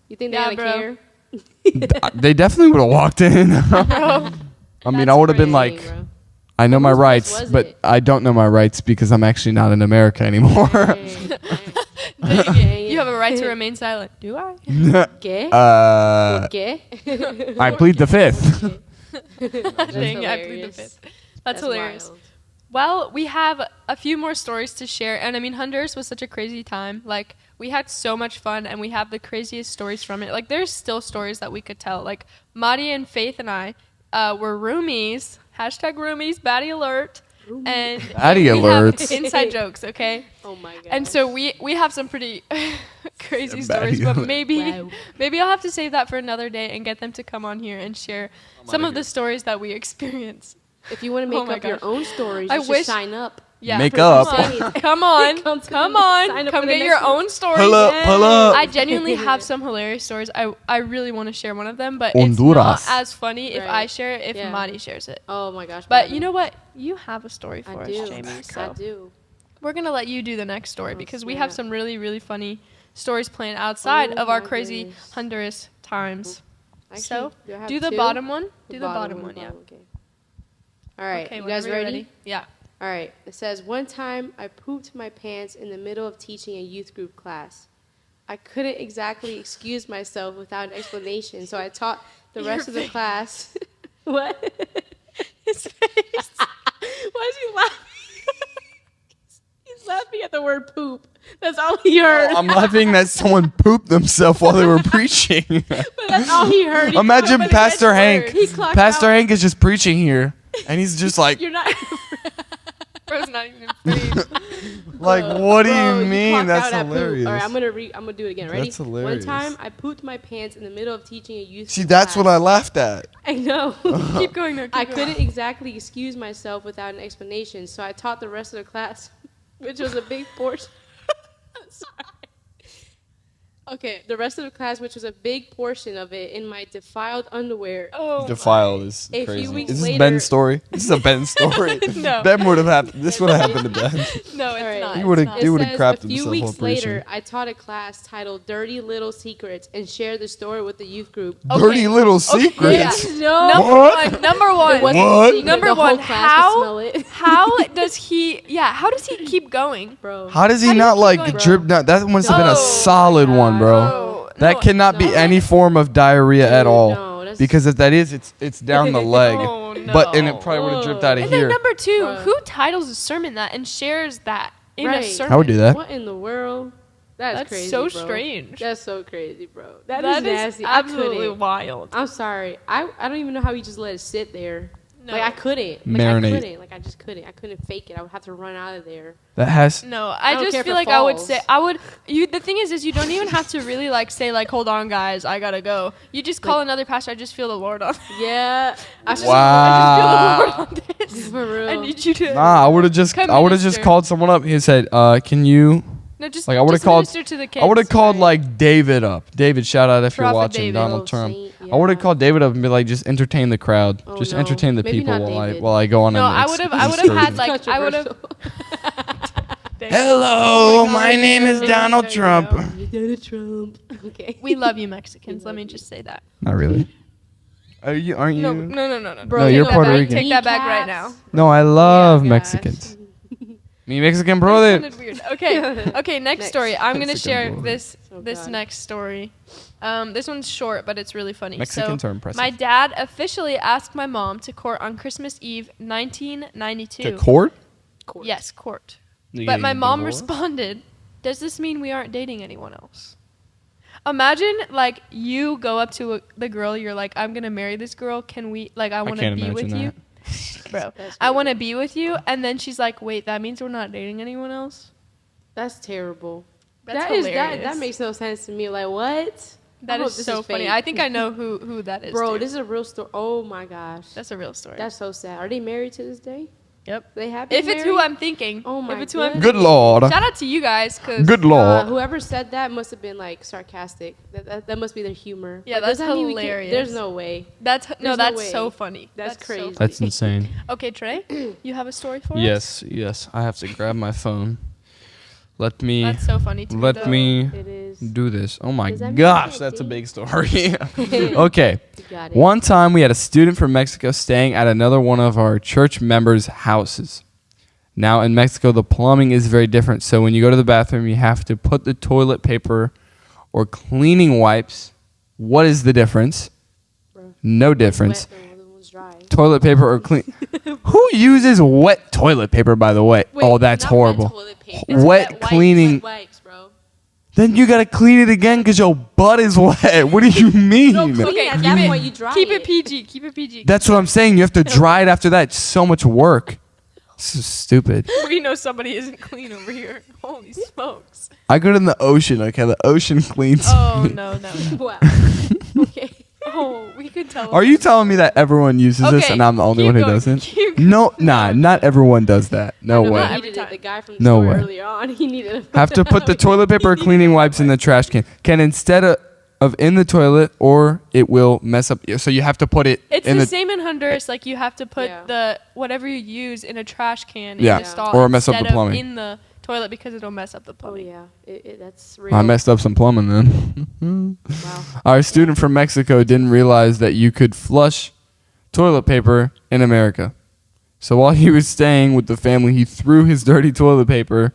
[SPEAKER 3] You think they
[SPEAKER 1] Yeah,
[SPEAKER 3] would
[SPEAKER 1] bro.
[SPEAKER 3] care?
[SPEAKER 2] They definitely would have walked in.
[SPEAKER 1] Bro.
[SPEAKER 2] I mean, I would have been like,
[SPEAKER 3] Dang, bro.
[SPEAKER 2] "I know my
[SPEAKER 3] Whose voice
[SPEAKER 2] rights,
[SPEAKER 3] was
[SPEAKER 2] but
[SPEAKER 3] it?
[SPEAKER 2] I don't know my rights because I'm actually not in America anymore."
[SPEAKER 3] Dang, dang.
[SPEAKER 1] You have a right to remain silent. Do I?
[SPEAKER 3] ¿Qué? ¿Qué?
[SPEAKER 2] I plead the fifth.
[SPEAKER 1] Dang, I plead the
[SPEAKER 3] hilarious.
[SPEAKER 1] fifth. That's hilarious.
[SPEAKER 3] wild.
[SPEAKER 1] Well, we have a few more stories to share. And I mean, Honduras was such a crazy time. Like, we had so much fun, and we have the craziest stories from it. Like, there's still stories that we could tell. Like, Madi and Faith and I were roomies. Hashtag roomies, baddie alert. And
[SPEAKER 2] Baddie
[SPEAKER 1] we have
[SPEAKER 2] alerts.
[SPEAKER 1] inside jokes, okay?
[SPEAKER 3] Oh my god.
[SPEAKER 1] And so we have some pretty crazy
[SPEAKER 2] Yeah,
[SPEAKER 1] stories,
[SPEAKER 2] baddie
[SPEAKER 1] but
[SPEAKER 2] alert.
[SPEAKER 1] maybe I'll have to save that for another day and get them to come on here and share some of the stories that we experience.
[SPEAKER 3] if you want to make
[SPEAKER 1] my
[SPEAKER 3] up your
[SPEAKER 1] gosh.
[SPEAKER 3] own stories,
[SPEAKER 1] I
[SPEAKER 3] you should
[SPEAKER 1] wish-
[SPEAKER 3] sign up.
[SPEAKER 1] Yeah,
[SPEAKER 2] Make
[SPEAKER 1] for-
[SPEAKER 2] up.
[SPEAKER 1] Come on,
[SPEAKER 3] Come to
[SPEAKER 1] come
[SPEAKER 3] the-
[SPEAKER 1] on,
[SPEAKER 3] sign up
[SPEAKER 1] come
[SPEAKER 3] for the
[SPEAKER 1] get
[SPEAKER 3] next
[SPEAKER 1] your
[SPEAKER 3] one.
[SPEAKER 1] own stories.
[SPEAKER 2] Pull up, pull up.
[SPEAKER 1] I genuinely have some hilarious stories. I really want to share one of them, but it's
[SPEAKER 2] Honduras.
[SPEAKER 1] not as funny if
[SPEAKER 3] Right.
[SPEAKER 1] I share it if
[SPEAKER 3] Yeah.
[SPEAKER 1] Madi shares it.
[SPEAKER 3] Oh my gosh.
[SPEAKER 1] But
[SPEAKER 3] Maddie.
[SPEAKER 1] you know what? You have a story for
[SPEAKER 3] I
[SPEAKER 1] us,
[SPEAKER 3] do.
[SPEAKER 1] Jamie.
[SPEAKER 3] I
[SPEAKER 1] So
[SPEAKER 3] do.
[SPEAKER 1] we're gonna let you do the next story
[SPEAKER 3] Oh,
[SPEAKER 1] because we have
[SPEAKER 3] snap.
[SPEAKER 1] some really, really funny stories planned outside
[SPEAKER 3] Oh
[SPEAKER 1] of our
[SPEAKER 3] my
[SPEAKER 1] crazy
[SPEAKER 3] goodness.
[SPEAKER 1] Honduras times.
[SPEAKER 3] Actually,
[SPEAKER 1] So
[SPEAKER 3] do I have
[SPEAKER 1] do the
[SPEAKER 3] two?
[SPEAKER 1] bottom one. Do the bottom one. Yeah.
[SPEAKER 3] Okay. All right.
[SPEAKER 1] Okay,
[SPEAKER 3] you guys
[SPEAKER 1] whenever you're
[SPEAKER 3] ready?
[SPEAKER 1] Yeah.
[SPEAKER 3] All right. It says, one time I pooped my pants in the middle of teaching a youth group class. I couldn't exactly excuse myself without an explanation, so I taught the
[SPEAKER 1] Your
[SPEAKER 3] rest of the
[SPEAKER 1] face.
[SPEAKER 3] class. What?
[SPEAKER 1] His face.
[SPEAKER 3] Why is he laughing? He's laughing at the word poop. That's all he heard.
[SPEAKER 2] I'm laughing that someone pooped themselves while they were preaching.
[SPEAKER 3] But that's all he heard. He
[SPEAKER 2] Imagine
[SPEAKER 3] clocked-
[SPEAKER 2] Pastor Hank.
[SPEAKER 3] He clocked
[SPEAKER 2] Pastor
[SPEAKER 3] out.
[SPEAKER 2] Hank is just preaching here, and he's just like,
[SPEAKER 3] You're not.
[SPEAKER 1] Bro's not even free.
[SPEAKER 2] like, what do
[SPEAKER 3] Bro,
[SPEAKER 2] you mean?
[SPEAKER 3] clocked
[SPEAKER 2] That's
[SPEAKER 3] out at poop.
[SPEAKER 2] hilarious.
[SPEAKER 3] All right, I'm gonna do it again. Ready?
[SPEAKER 2] That's hilarious.
[SPEAKER 3] One time I pooped my pants in the middle of teaching a youth.
[SPEAKER 2] See,
[SPEAKER 3] group
[SPEAKER 2] that's what I
[SPEAKER 3] class.
[SPEAKER 2] laughed at.
[SPEAKER 3] I know.
[SPEAKER 1] Keep going there.
[SPEAKER 3] I
[SPEAKER 1] Keep going.
[SPEAKER 3] couldn't exactly excuse myself without an explanation, so I taught the rest of the class, which was a big portion. Sorry. Okay, the rest of the class, which was a big portion of it, in my defiled underwear.
[SPEAKER 1] Oh,
[SPEAKER 2] Defiled is
[SPEAKER 3] A few
[SPEAKER 2] crazy.
[SPEAKER 3] weeks
[SPEAKER 2] Is this
[SPEAKER 3] later-
[SPEAKER 2] Ben's story? This is a Ben story.
[SPEAKER 1] No.
[SPEAKER 2] Ben would have happened. This would have happened to Ben.
[SPEAKER 1] no, it's
[SPEAKER 3] Alright.
[SPEAKER 1] not.
[SPEAKER 2] He
[SPEAKER 1] it's
[SPEAKER 2] would've-
[SPEAKER 1] not.
[SPEAKER 2] he
[SPEAKER 3] It
[SPEAKER 2] would've
[SPEAKER 3] says,
[SPEAKER 2] crapped
[SPEAKER 3] a few
[SPEAKER 2] himself
[SPEAKER 3] weeks
[SPEAKER 2] while preaching.
[SPEAKER 3] later, I taught a class titled "Dirty Little Secrets" and shared the story with the youth group.
[SPEAKER 2] Dirty little secrets.
[SPEAKER 3] No,
[SPEAKER 1] Number one. Number one.
[SPEAKER 3] It wasn't
[SPEAKER 2] What?
[SPEAKER 3] a secret.
[SPEAKER 1] Number
[SPEAKER 3] The whole
[SPEAKER 1] one,
[SPEAKER 3] class
[SPEAKER 1] how-
[SPEAKER 3] could smell it.
[SPEAKER 1] How does he? Yeah. How does he keep going,
[SPEAKER 3] Bro.
[SPEAKER 2] How does he
[SPEAKER 1] How do you
[SPEAKER 2] not
[SPEAKER 1] keep
[SPEAKER 2] like
[SPEAKER 1] going,
[SPEAKER 2] drip down? That must have been
[SPEAKER 1] Oh
[SPEAKER 2] a
[SPEAKER 1] my
[SPEAKER 2] solid one, bro.
[SPEAKER 1] Oh,
[SPEAKER 2] That
[SPEAKER 1] no,
[SPEAKER 2] cannot be
[SPEAKER 3] no.
[SPEAKER 2] any form of diarrhea at all.
[SPEAKER 3] No, that's
[SPEAKER 1] was.
[SPEAKER 2] Because if that is, it's down the leg.
[SPEAKER 1] Oh, no.
[SPEAKER 2] And it probably would have dripped out of
[SPEAKER 1] And
[SPEAKER 2] here.
[SPEAKER 1] then number 2,
[SPEAKER 3] Bruh.
[SPEAKER 1] who titles a sermon that and shares that in a
[SPEAKER 3] Right.
[SPEAKER 1] sermon?
[SPEAKER 2] I would do that.
[SPEAKER 3] What in the world? That's crazy,
[SPEAKER 1] so
[SPEAKER 3] bro.
[SPEAKER 1] strange.
[SPEAKER 3] That's so crazy, bro.
[SPEAKER 1] That
[SPEAKER 3] is
[SPEAKER 1] is
[SPEAKER 3] nasty.
[SPEAKER 1] absolutely
[SPEAKER 3] I couldn't.
[SPEAKER 1] wild.
[SPEAKER 3] I'm sorry. I don't even know how you just let it sit there.
[SPEAKER 1] No.
[SPEAKER 3] Like I couldn't.
[SPEAKER 2] Marinate.
[SPEAKER 3] I just couldn't. I couldn't fake it. I would have to run out of there.
[SPEAKER 2] That has.
[SPEAKER 1] No,
[SPEAKER 3] I
[SPEAKER 1] I
[SPEAKER 3] don't
[SPEAKER 1] just
[SPEAKER 3] care
[SPEAKER 1] feel
[SPEAKER 3] if it
[SPEAKER 1] like I would
[SPEAKER 3] falls.
[SPEAKER 1] say the thing is you don't even have to really like say like, hold on guys, I gotta go. You just call another pastor. I just feel the Lord on.
[SPEAKER 3] Yeah.
[SPEAKER 1] I just
[SPEAKER 2] Wow.
[SPEAKER 1] feel the Lord on this.
[SPEAKER 3] For real.
[SPEAKER 1] I need you to.
[SPEAKER 2] Nah, I would have just
[SPEAKER 1] Come minister.
[SPEAKER 2] called someone up. He said, "Can you?"
[SPEAKER 1] No, just
[SPEAKER 2] Like I would have
[SPEAKER 1] just
[SPEAKER 2] called.
[SPEAKER 1] minister to the kids.
[SPEAKER 2] I would have called
[SPEAKER 3] right.
[SPEAKER 2] like David up. David, shout out if you're
[SPEAKER 1] Prophet
[SPEAKER 2] watching
[SPEAKER 1] David.
[SPEAKER 2] Donald
[SPEAKER 3] Oh,
[SPEAKER 2] Trump.
[SPEAKER 3] saint,
[SPEAKER 2] I would have
[SPEAKER 3] yeah.
[SPEAKER 2] called David up and be like, just entertain the crowd.
[SPEAKER 3] Oh,
[SPEAKER 2] just
[SPEAKER 3] no.
[SPEAKER 2] entertain the
[SPEAKER 3] Maybe
[SPEAKER 2] people
[SPEAKER 3] not
[SPEAKER 2] while
[SPEAKER 3] David.
[SPEAKER 2] I go on.
[SPEAKER 1] No,
[SPEAKER 2] an
[SPEAKER 1] I would have
[SPEAKER 2] story.
[SPEAKER 1] had like I would have.
[SPEAKER 2] Hello,
[SPEAKER 1] Oh my
[SPEAKER 2] my
[SPEAKER 1] God.
[SPEAKER 2] name is Donald
[SPEAKER 1] There you
[SPEAKER 2] Trump.
[SPEAKER 1] go.
[SPEAKER 3] Donald Trump. Okay.
[SPEAKER 1] We love you Mexicans. Let me just say that.
[SPEAKER 2] Not really. Aren't you?
[SPEAKER 1] No, no.
[SPEAKER 3] Bro,
[SPEAKER 2] No,
[SPEAKER 3] you
[SPEAKER 2] you're
[SPEAKER 3] know
[SPEAKER 2] Puerto
[SPEAKER 3] that
[SPEAKER 2] Rican.
[SPEAKER 1] Take that back right
[SPEAKER 3] kneecaps.
[SPEAKER 1] now.
[SPEAKER 2] No, I love
[SPEAKER 3] Yeah,
[SPEAKER 2] Mexicans. Me Mexican
[SPEAKER 1] That
[SPEAKER 2] brother.
[SPEAKER 1] sounded weird. Okay, next
[SPEAKER 3] Next.
[SPEAKER 1] story. I'm gonna
[SPEAKER 2] Mexican
[SPEAKER 1] share
[SPEAKER 2] boy.
[SPEAKER 1] this
[SPEAKER 3] Oh,
[SPEAKER 1] this
[SPEAKER 3] God.
[SPEAKER 1] next story. This one's short, but it's really funny.
[SPEAKER 2] Mexicans
[SPEAKER 1] so,
[SPEAKER 2] are impressive.
[SPEAKER 1] My dad officially asked my mom to court on Christmas Eve, 1992.
[SPEAKER 2] To court?
[SPEAKER 1] Yes, court.
[SPEAKER 2] You
[SPEAKER 1] But my
[SPEAKER 2] getting
[SPEAKER 1] mom
[SPEAKER 2] divorced?
[SPEAKER 1] responded, "Does this mean we aren't dating anyone else?" Imagine like you go up to the girl, you're like, "I'm gonna marry this girl. Can we? Like, I want to
[SPEAKER 2] can't
[SPEAKER 1] be with
[SPEAKER 2] imagine
[SPEAKER 1] you, bro.
[SPEAKER 3] That's
[SPEAKER 1] I
[SPEAKER 3] crazy.
[SPEAKER 1] want to be with you." And then she's like, "Wait, that means we're not dating anyone else?"
[SPEAKER 3] That's terrible.
[SPEAKER 1] That's
[SPEAKER 3] That is
[SPEAKER 1] hilarious.
[SPEAKER 3] that makes no sense to me. Like what?
[SPEAKER 1] That
[SPEAKER 3] I
[SPEAKER 1] is
[SPEAKER 3] hope this
[SPEAKER 1] so funny.
[SPEAKER 3] fake.
[SPEAKER 1] I think I know who that is.
[SPEAKER 3] Bro,
[SPEAKER 1] dude.
[SPEAKER 3] this is a real story. Oh my gosh.
[SPEAKER 1] That's a real story.
[SPEAKER 3] That's so sad. Are they married to this day?
[SPEAKER 1] Yep.
[SPEAKER 3] They have.
[SPEAKER 1] If
[SPEAKER 3] been
[SPEAKER 1] it's who
[SPEAKER 3] married?
[SPEAKER 1] I'm thinking.
[SPEAKER 3] Oh my
[SPEAKER 1] If it's who I'm
[SPEAKER 3] goodness.
[SPEAKER 2] Good lord.
[SPEAKER 1] Shout out to you guys, cause
[SPEAKER 2] Good lord.
[SPEAKER 3] Whoever said that must have been like sarcastic. That must be their humor.
[SPEAKER 1] Yeah,
[SPEAKER 3] Like,
[SPEAKER 1] that's
[SPEAKER 3] does that mean we can't-
[SPEAKER 1] hilarious.
[SPEAKER 3] There's no way.
[SPEAKER 1] that's
[SPEAKER 3] no
[SPEAKER 1] that's
[SPEAKER 3] way.
[SPEAKER 1] so funny.
[SPEAKER 3] That's
[SPEAKER 1] so
[SPEAKER 3] crazy.
[SPEAKER 1] funny.
[SPEAKER 2] That's insane.
[SPEAKER 1] Okay, Trey, you have a story for us?
[SPEAKER 2] Yes. I have to grab my phone. Let me
[SPEAKER 1] That's so funny to me. though.
[SPEAKER 3] It is.
[SPEAKER 2] do this. Oh my
[SPEAKER 3] Does that mean
[SPEAKER 2] gosh,
[SPEAKER 3] I
[SPEAKER 2] that's a
[SPEAKER 3] can't
[SPEAKER 2] big story. Okay.
[SPEAKER 3] You got it.
[SPEAKER 2] One time we had a student from Mexico staying at another one of our church members' houses. Now in Mexico, the plumbing is very different. So when you go to the bathroom, you have to put the toilet paper or cleaning wipes. What is the difference?
[SPEAKER 3] Bro.
[SPEAKER 2] No difference.
[SPEAKER 3] Wet and the other one's dry.
[SPEAKER 2] Toilet paper or clean. Who uses wet toilet paper, by the way? Oh, that's
[SPEAKER 3] not
[SPEAKER 2] horrible.
[SPEAKER 3] Wet, toilet paper. It's
[SPEAKER 2] Wet
[SPEAKER 3] wipes.
[SPEAKER 2] cleaning.
[SPEAKER 3] Wet wipes, bro.
[SPEAKER 2] Then you gotta clean it again because your butt is wet. What do you mean?
[SPEAKER 3] Okay, at that point you dry
[SPEAKER 1] Keep it PG. Keep it PG.
[SPEAKER 2] That's what I'm saying. You have to dry it after that. It's so much work. This is stupid.
[SPEAKER 1] We know somebody isn't clean over here. Holy smokes.
[SPEAKER 2] I go to the ocean. Okay, the ocean cleans.
[SPEAKER 1] Oh
[SPEAKER 2] me.
[SPEAKER 1] no.
[SPEAKER 3] Wow. Okay.
[SPEAKER 1] Oh, we could tell.
[SPEAKER 2] Are you telling me that everyone uses this
[SPEAKER 1] Okay,
[SPEAKER 2] and I'm the only
[SPEAKER 1] keep
[SPEAKER 2] one who
[SPEAKER 1] going,
[SPEAKER 2] doesn't?
[SPEAKER 1] keep
[SPEAKER 2] No, nah, not everyone does that. No
[SPEAKER 3] No,
[SPEAKER 2] way.
[SPEAKER 3] he
[SPEAKER 1] Every
[SPEAKER 3] needed
[SPEAKER 1] time.
[SPEAKER 3] it. The guy from the
[SPEAKER 2] No
[SPEAKER 3] story
[SPEAKER 2] way.
[SPEAKER 3] earlier on, he needed.
[SPEAKER 2] Have to put the toilet paper or cleaning wipes in the trash can. Can instead of in the toilet, or it will mess up. So you have to put it
[SPEAKER 1] It's
[SPEAKER 2] in
[SPEAKER 1] the
[SPEAKER 2] the
[SPEAKER 1] same in Honduras. Like you have to put
[SPEAKER 3] Yeah.
[SPEAKER 1] the whatever you use in a trash can
[SPEAKER 2] Yeah,
[SPEAKER 1] in the stall
[SPEAKER 2] or mess up the
[SPEAKER 1] instead of
[SPEAKER 2] plumbing.
[SPEAKER 1] in the toilet because it'll mess up the
[SPEAKER 3] Oh
[SPEAKER 1] plumbing.
[SPEAKER 3] yeah, that's real.
[SPEAKER 2] I messed up some plumbing then.
[SPEAKER 3] Wow.
[SPEAKER 2] Our student from Mexico didn't realize that you could flush toilet paper in America. So while he was staying with the family, he threw his dirty toilet paper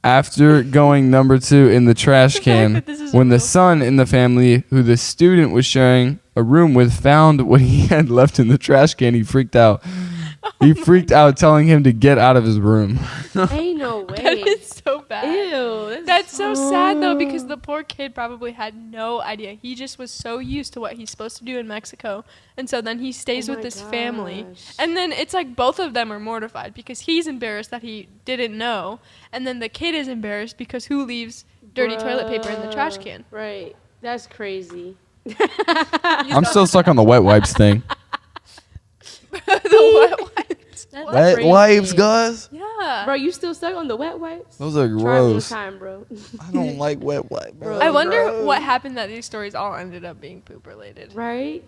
[SPEAKER 2] after going number 2 in the trash
[SPEAKER 1] The fact
[SPEAKER 2] can.
[SPEAKER 1] that this is
[SPEAKER 2] When the
[SPEAKER 1] real.
[SPEAKER 2] son in the family, who the student was sharing a room with, found what he had left in the trash can, he freaked out. He freaked out, telling him to get out of his room.
[SPEAKER 3] Ain't no way.
[SPEAKER 1] That is so bad.
[SPEAKER 3] Ew.
[SPEAKER 1] That's so sad though because the poor kid probably had no idea. He just was so used to what he's supposed to do in Mexico. And so then he stays
[SPEAKER 3] Oh
[SPEAKER 1] with
[SPEAKER 3] my
[SPEAKER 1] his family.
[SPEAKER 3] gosh.
[SPEAKER 1] And then it's like both of them are mortified because he's embarrassed that he didn't know. And then the kid is embarrassed because who leaves dirty toilet paper in the trash
[SPEAKER 3] Bruh.
[SPEAKER 1] can?
[SPEAKER 3] Right. That's crazy.
[SPEAKER 2] I'm still stuck on the wet wipes thing.
[SPEAKER 1] The wet wipes.
[SPEAKER 3] That's
[SPEAKER 2] Wet
[SPEAKER 3] crazy.
[SPEAKER 2] wipes, guys?
[SPEAKER 1] Yeah.
[SPEAKER 3] Bro, you still stuck on the wet wipes?
[SPEAKER 2] Those are
[SPEAKER 3] Try one
[SPEAKER 2] gross.
[SPEAKER 3] time, bro.
[SPEAKER 2] I don't like wet wipes.
[SPEAKER 3] Bro.
[SPEAKER 1] I wonder what happened that these stories all ended up being poop related.
[SPEAKER 3] Right?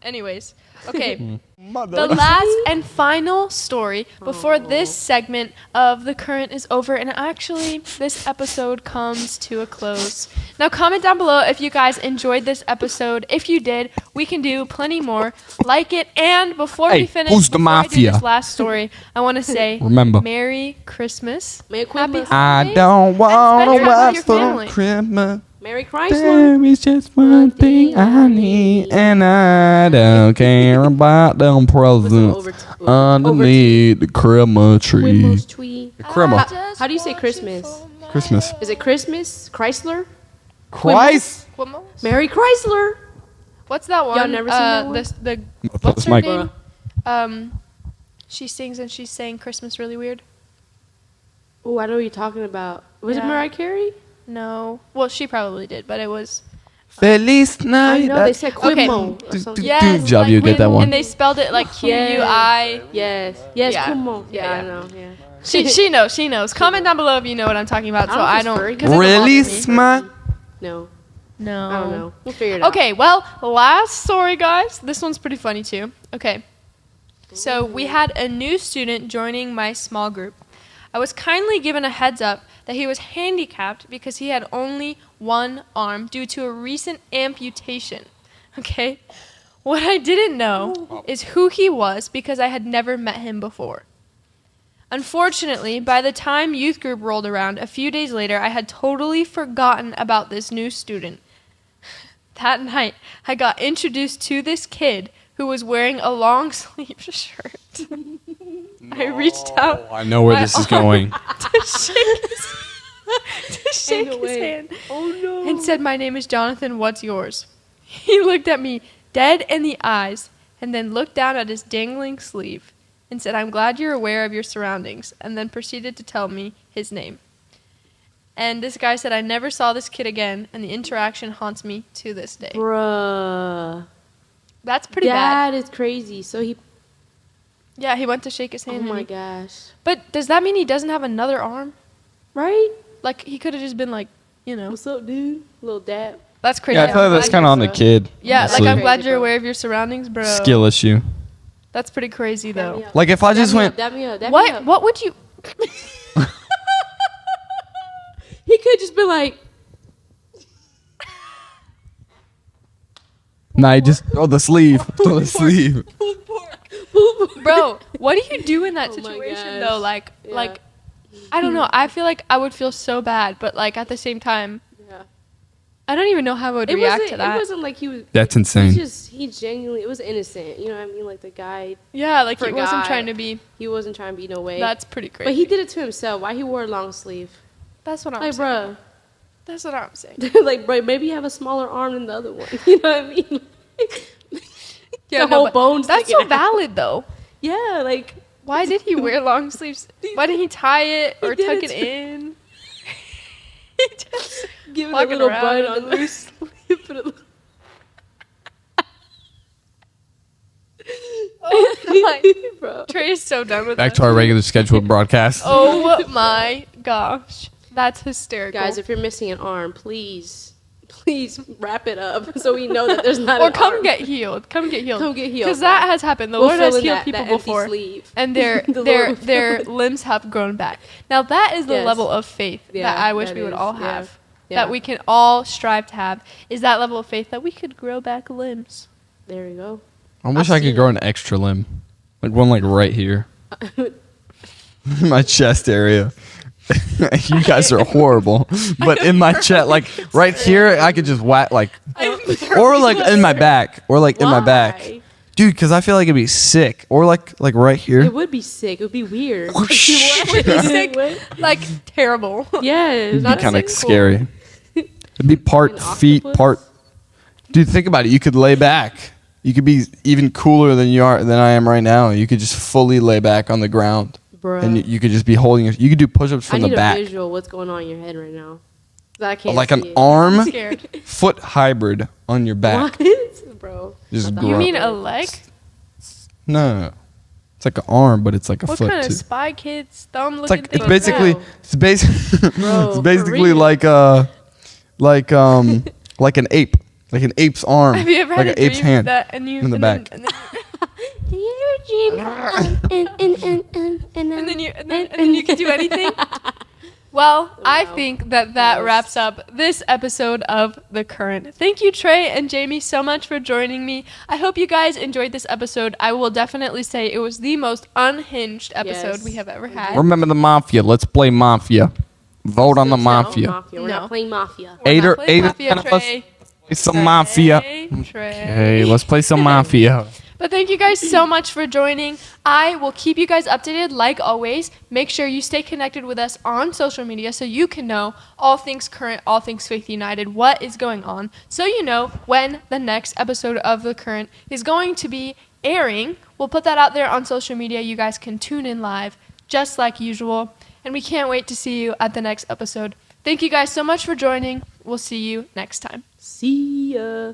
[SPEAKER 1] Anyways, okay. The
[SPEAKER 2] Mother.
[SPEAKER 1] last and final story before this segment of The Current is over, and actually this episode comes to a close. Now comment down below if you guys enjoyed this episode. If you did, we can do plenty more. Like it, and before
[SPEAKER 2] Hey,
[SPEAKER 1] we finish,
[SPEAKER 2] who's the
[SPEAKER 1] before I do
[SPEAKER 2] mafia?
[SPEAKER 1] this last story, I want to say
[SPEAKER 2] Remember.
[SPEAKER 1] Merry Christmas.
[SPEAKER 3] Merry
[SPEAKER 1] Happy
[SPEAKER 3] Christmas.
[SPEAKER 2] I
[SPEAKER 1] holidays,
[SPEAKER 2] don't
[SPEAKER 1] and
[SPEAKER 2] want
[SPEAKER 1] spend
[SPEAKER 2] to
[SPEAKER 1] time with
[SPEAKER 2] watch
[SPEAKER 1] your
[SPEAKER 2] for
[SPEAKER 1] family.
[SPEAKER 2] Christmas.
[SPEAKER 3] Merry Chrysler.
[SPEAKER 2] There is just one thing I need, and I don't care about them presents underneath the Christmas tree.
[SPEAKER 3] Christmas tree.
[SPEAKER 2] The Christmas.
[SPEAKER 3] How do you say Christmas?
[SPEAKER 2] Christmas.
[SPEAKER 3] Is it Christmas? Chrysler?
[SPEAKER 2] Christ.
[SPEAKER 1] Quimos?
[SPEAKER 3] Merry Chrysler.
[SPEAKER 1] What's that one?
[SPEAKER 3] Y'all never seen that one?
[SPEAKER 1] What's her
[SPEAKER 2] Mike.
[SPEAKER 1] name? She sings and she's saying Christmas really weird.
[SPEAKER 3] Oh, I know what you're talking about. Was it
[SPEAKER 1] Yeah.
[SPEAKER 3] Mariah Carey?
[SPEAKER 1] No. Well, she probably did, but it was.
[SPEAKER 2] Feliz
[SPEAKER 3] I
[SPEAKER 2] Navidad.
[SPEAKER 3] know, they said
[SPEAKER 1] Okay.
[SPEAKER 3] Quimo or something.
[SPEAKER 1] Yes.
[SPEAKER 2] Good job, you get that one.
[SPEAKER 1] And they spelled it like Q-U-I.
[SPEAKER 3] Yes.
[SPEAKER 1] Yeah.
[SPEAKER 3] Quimo. Yeah,
[SPEAKER 1] Yeah.
[SPEAKER 3] I know. Yeah.
[SPEAKER 1] She knows. Comment down below if you know what I'm talking about, so I don't.
[SPEAKER 3] furry.
[SPEAKER 1] 'cause it doesn't
[SPEAKER 2] Really
[SPEAKER 1] bother me.
[SPEAKER 2] smart.
[SPEAKER 3] No.
[SPEAKER 1] No.
[SPEAKER 3] I don't know. We'll figure it out.
[SPEAKER 1] Okay, well, last story, guys. This one's pretty funny, too. Okay. So, we had a new student joining my small group. I was kindly given a heads up that he was handicapped because he had only one arm due to a recent amputation. Okay? What I didn't know is who he was because I had never met him before. Unfortunately, by the time youth group rolled around, a few days later, I had totally forgotten about this new student. That night, I got introduced to this kid who was wearing a long sleeve shirt. I reached out
[SPEAKER 2] I know where this is going.
[SPEAKER 1] to shake his hand and said, "My name is Jonathan, what's yours?" He looked at me dead in the eyes and then looked down at his dangling sleeve and said, "I'm glad you're aware of your surroundings," and then proceeded to tell me his name. And this guy said, "I never saw this kid again, and the interaction haunts me to this day."
[SPEAKER 3] Bruh.
[SPEAKER 1] That's pretty bad.
[SPEAKER 3] That is crazy. So he.
[SPEAKER 1] Yeah, he went to shake his
[SPEAKER 3] Oh
[SPEAKER 1] hand.
[SPEAKER 3] my gosh.
[SPEAKER 1] But does that mean he doesn't have another arm?
[SPEAKER 3] Right?
[SPEAKER 1] Like, he could have just been like, you know.
[SPEAKER 3] What's up, dude? Little dab.
[SPEAKER 1] That's crazy.
[SPEAKER 2] Yeah, I feel like that's kind of on the kid.
[SPEAKER 1] Yeah, like,
[SPEAKER 2] honestly.
[SPEAKER 1] I'm glad
[SPEAKER 3] Crazy,
[SPEAKER 1] you're
[SPEAKER 3] bro.
[SPEAKER 1] aware of your surroundings, bro.
[SPEAKER 2] Skill issue.
[SPEAKER 1] That's pretty crazy, though.
[SPEAKER 2] Like if I just went,
[SPEAKER 3] Dab me up.
[SPEAKER 1] What would you...
[SPEAKER 3] He could just be like,
[SPEAKER 2] nah, you just throw the sleeve, throw the sleeve.
[SPEAKER 1] Bro, what do you do in that
[SPEAKER 3] Oh my
[SPEAKER 1] situation,
[SPEAKER 3] gosh.
[SPEAKER 1] though? Like,
[SPEAKER 3] Yeah.
[SPEAKER 1] like, I don't know. I feel like I would feel so bad, but, like, at the same time,
[SPEAKER 3] yeah.
[SPEAKER 1] I don't even know how I would react to that.
[SPEAKER 3] It wasn't like he was.
[SPEAKER 2] That's insane.
[SPEAKER 3] He genuinely, it was innocent. You know what I mean? Like the guy,
[SPEAKER 1] Yeah, like, he
[SPEAKER 3] Forgot.
[SPEAKER 1] wasn't trying to be...
[SPEAKER 3] he wasn't trying to be no way.
[SPEAKER 1] That's pretty crazy.
[SPEAKER 3] But he did it to himself. Why he wore a long sleeve?
[SPEAKER 1] That's what I'm
[SPEAKER 3] Like,
[SPEAKER 1] saying.
[SPEAKER 3] bruh.
[SPEAKER 1] That's what I'm saying.
[SPEAKER 3] Like, bro, maybe you have a smaller arm than the other one. You know what I mean?
[SPEAKER 1] Yeah,
[SPEAKER 3] the whole
[SPEAKER 1] but
[SPEAKER 3] bone's
[SPEAKER 1] that's
[SPEAKER 3] sticking
[SPEAKER 1] so
[SPEAKER 3] out.
[SPEAKER 1] valid, though.
[SPEAKER 3] Yeah, like.
[SPEAKER 1] Why did he wear long sleeves? Why didn't he tie it or
[SPEAKER 3] He did
[SPEAKER 1] tuck
[SPEAKER 3] it
[SPEAKER 1] it
[SPEAKER 3] too.
[SPEAKER 1] in? He just
[SPEAKER 3] Give it a
[SPEAKER 1] walking
[SPEAKER 3] little
[SPEAKER 1] around
[SPEAKER 3] bite
[SPEAKER 1] in
[SPEAKER 3] on
[SPEAKER 1] the-
[SPEAKER 3] loose sleeve. Put a
[SPEAKER 1] Oh my.
[SPEAKER 3] bro.
[SPEAKER 1] Trey is so done with
[SPEAKER 2] Back
[SPEAKER 1] us.
[SPEAKER 2] to our regular scheduled broadcast.
[SPEAKER 1] Oh my gosh. That's hysterical.
[SPEAKER 3] Guys, if you're missing an arm, please wrap it up so we know that there's not
[SPEAKER 1] or
[SPEAKER 3] an
[SPEAKER 1] come
[SPEAKER 3] arm.
[SPEAKER 1] get healed. Come get healed.
[SPEAKER 3] Come get healed,
[SPEAKER 1] Because that
[SPEAKER 3] bro.
[SPEAKER 1] has happened. The
[SPEAKER 3] We'll
[SPEAKER 1] Lord has
[SPEAKER 3] fill in
[SPEAKER 1] healed
[SPEAKER 3] that
[SPEAKER 1] people
[SPEAKER 3] empty
[SPEAKER 1] before.
[SPEAKER 3] sleeve.
[SPEAKER 1] And their
[SPEAKER 3] The
[SPEAKER 1] their
[SPEAKER 3] Lord will
[SPEAKER 1] their
[SPEAKER 3] fill
[SPEAKER 1] limbs have grown back. Now that is the
[SPEAKER 3] Yes.
[SPEAKER 1] level of faith
[SPEAKER 3] Yeah,
[SPEAKER 1] that I wish
[SPEAKER 3] that
[SPEAKER 1] we would
[SPEAKER 3] is.
[SPEAKER 1] all
[SPEAKER 3] Yeah.
[SPEAKER 1] have.
[SPEAKER 3] Yeah.
[SPEAKER 1] That we can all strive to have. Is that level of faith that we could grow back limbs.
[SPEAKER 3] There you go.
[SPEAKER 2] I wish
[SPEAKER 3] I've
[SPEAKER 2] I could
[SPEAKER 3] seen
[SPEAKER 2] grow an extra limb, like one like right here, my chest area. You guys are horrible, but in my chest, like right here, I could just whack like, or like in my back, or like in my back,
[SPEAKER 3] Why?
[SPEAKER 2] dude. Because I feel like it'd be sick, or like right
[SPEAKER 3] It
[SPEAKER 2] here.
[SPEAKER 3] would be sick. It would be weird.
[SPEAKER 2] Whoosh.
[SPEAKER 1] Would be sick. Like terrible.
[SPEAKER 3] Yeah.
[SPEAKER 2] It'd be
[SPEAKER 3] not
[SPEAKER 2] kind of
[SPEAKER 3] sick.
[SPEAKER 2] scary. It'd be part
[SPEAKER 3] An
[SPEAKER 2] feet,
[SPEAKER 3] octopus?
[SPEAKER 2] part. Dude, think about it. You could lay back. You could be even cooler than I am right now. You could just fully lay back on the ground,
[SPEAKER 3] Bruh.
[SPEAKER 2] and you could just be holding. You could do push-ups
[SPEAKER 3] I
[SPEAKER 2] from
[SPEAKER 3] need
[SPEAKER 2] the back,
[SPEAKER 3] a visual. What's going on in your head right now? 'Cause I can't.
[SPEAKER 2] like
[SPEAKER 3] see
[SPEAKER 2] an
[SPEAKER 3] it.
[SPEAKER 2] arm,
[SPEAKER 1] I'm scared.
[SPEAKER 2] foot hybrid on your back.
[SPEAKER 3] What, bro?
[SPEAKER 2] Just
[SPEAKER 3] I thought-
[SPEAKER 1] You
[SPEAKER 2] grow.
[SPEAKER 1] mean a leg?
[SPEAKER 2] No, it's like an arm, but it's like a
[SPEAKER 1] What
[SPEAKER 2] foot
[SPEAKER 1] kind of
[SPEAKER 2] too.
[SPEAKER 1] Spy Kids thumb
[SPEAKER 2] It's
[SPEAKER 1] looking
[SPEAKER 2] like
[SPEAKER 1] thing?
[SPEAKER 2] it's basically
[SPEAKER 3] Bro.
[SPEAKER 2] it's basically
[SPEAKER 3] Bro,
[SPEAKER 2] it's
[SPEAKER 3] for
[SPEAKER 2] basically
[SPEAKER 3] real.
[SPEAKER 2] like an ape, like an ape's arm,
[SPEAKER 1] Have you ever
[SPEAKER 2] like
[SPEAKER 1] had
[SPEAKER 2] an
[SPEAKER 1] a
[SPEAKER 2] ape's
[SPEAKER 1] dream
[SPEAKER 2] hand
[SPEAKER 1] that and you
[SPEAKER 2] in the
[SPEAKER 1] and
[SPEAKER 2] back.
[SPEAKER 1] Then, and then you can do anything? Well, I
[SPEAKER 3] Wow.
[SPEAKER 1] think that wraps up this episode of The Current. Thank you, Trey and Jamie, so much for joining me. I hope you guys enjoyed this episode. I will definitely say it was the most unhinged episode
[SPEAKER 3] Yes.
[SPEAKER 1] we have ever had.
[SPEAKER 2] Remember the mafia. Let's play mafia. Vote on the
[SPEAKER 1] No.
[SPEAKER 2] mafia.
[SPEAKER 3] Mafia. We're
[SPEAKER 1] No.
[SPEAKER 3] not playing Mafia.
[SPEAKER 1] We're
[SPEAKER 2] Eight
[SPEAKER 1] not
[SPEAKER 2] or
[SPEAKER 1] playing Mafia,
[SPEAKER 2] 10 of us.
[SPEAKER 1] Trey.
[SPEAKER 2] Play some mafia.
[SPEAKER 1] Trey.
[SPEAKER 2] Okay, let's play some mafia.
[SPEAKER 1] But thank you guys so much for joining. I will keep you guys updated like always. Make sure you stay connected with us on social media so you can know all things current, all things Faith United, what is going on. So you know when the next episode of The Current is going to be airing. We'll put that out there on social media. You guys can tune in live just like usual. And we can't wait to see you at the next episode. Thank you guys so much for joining. We'll see you next time.
[SPEAKER 3] See ya.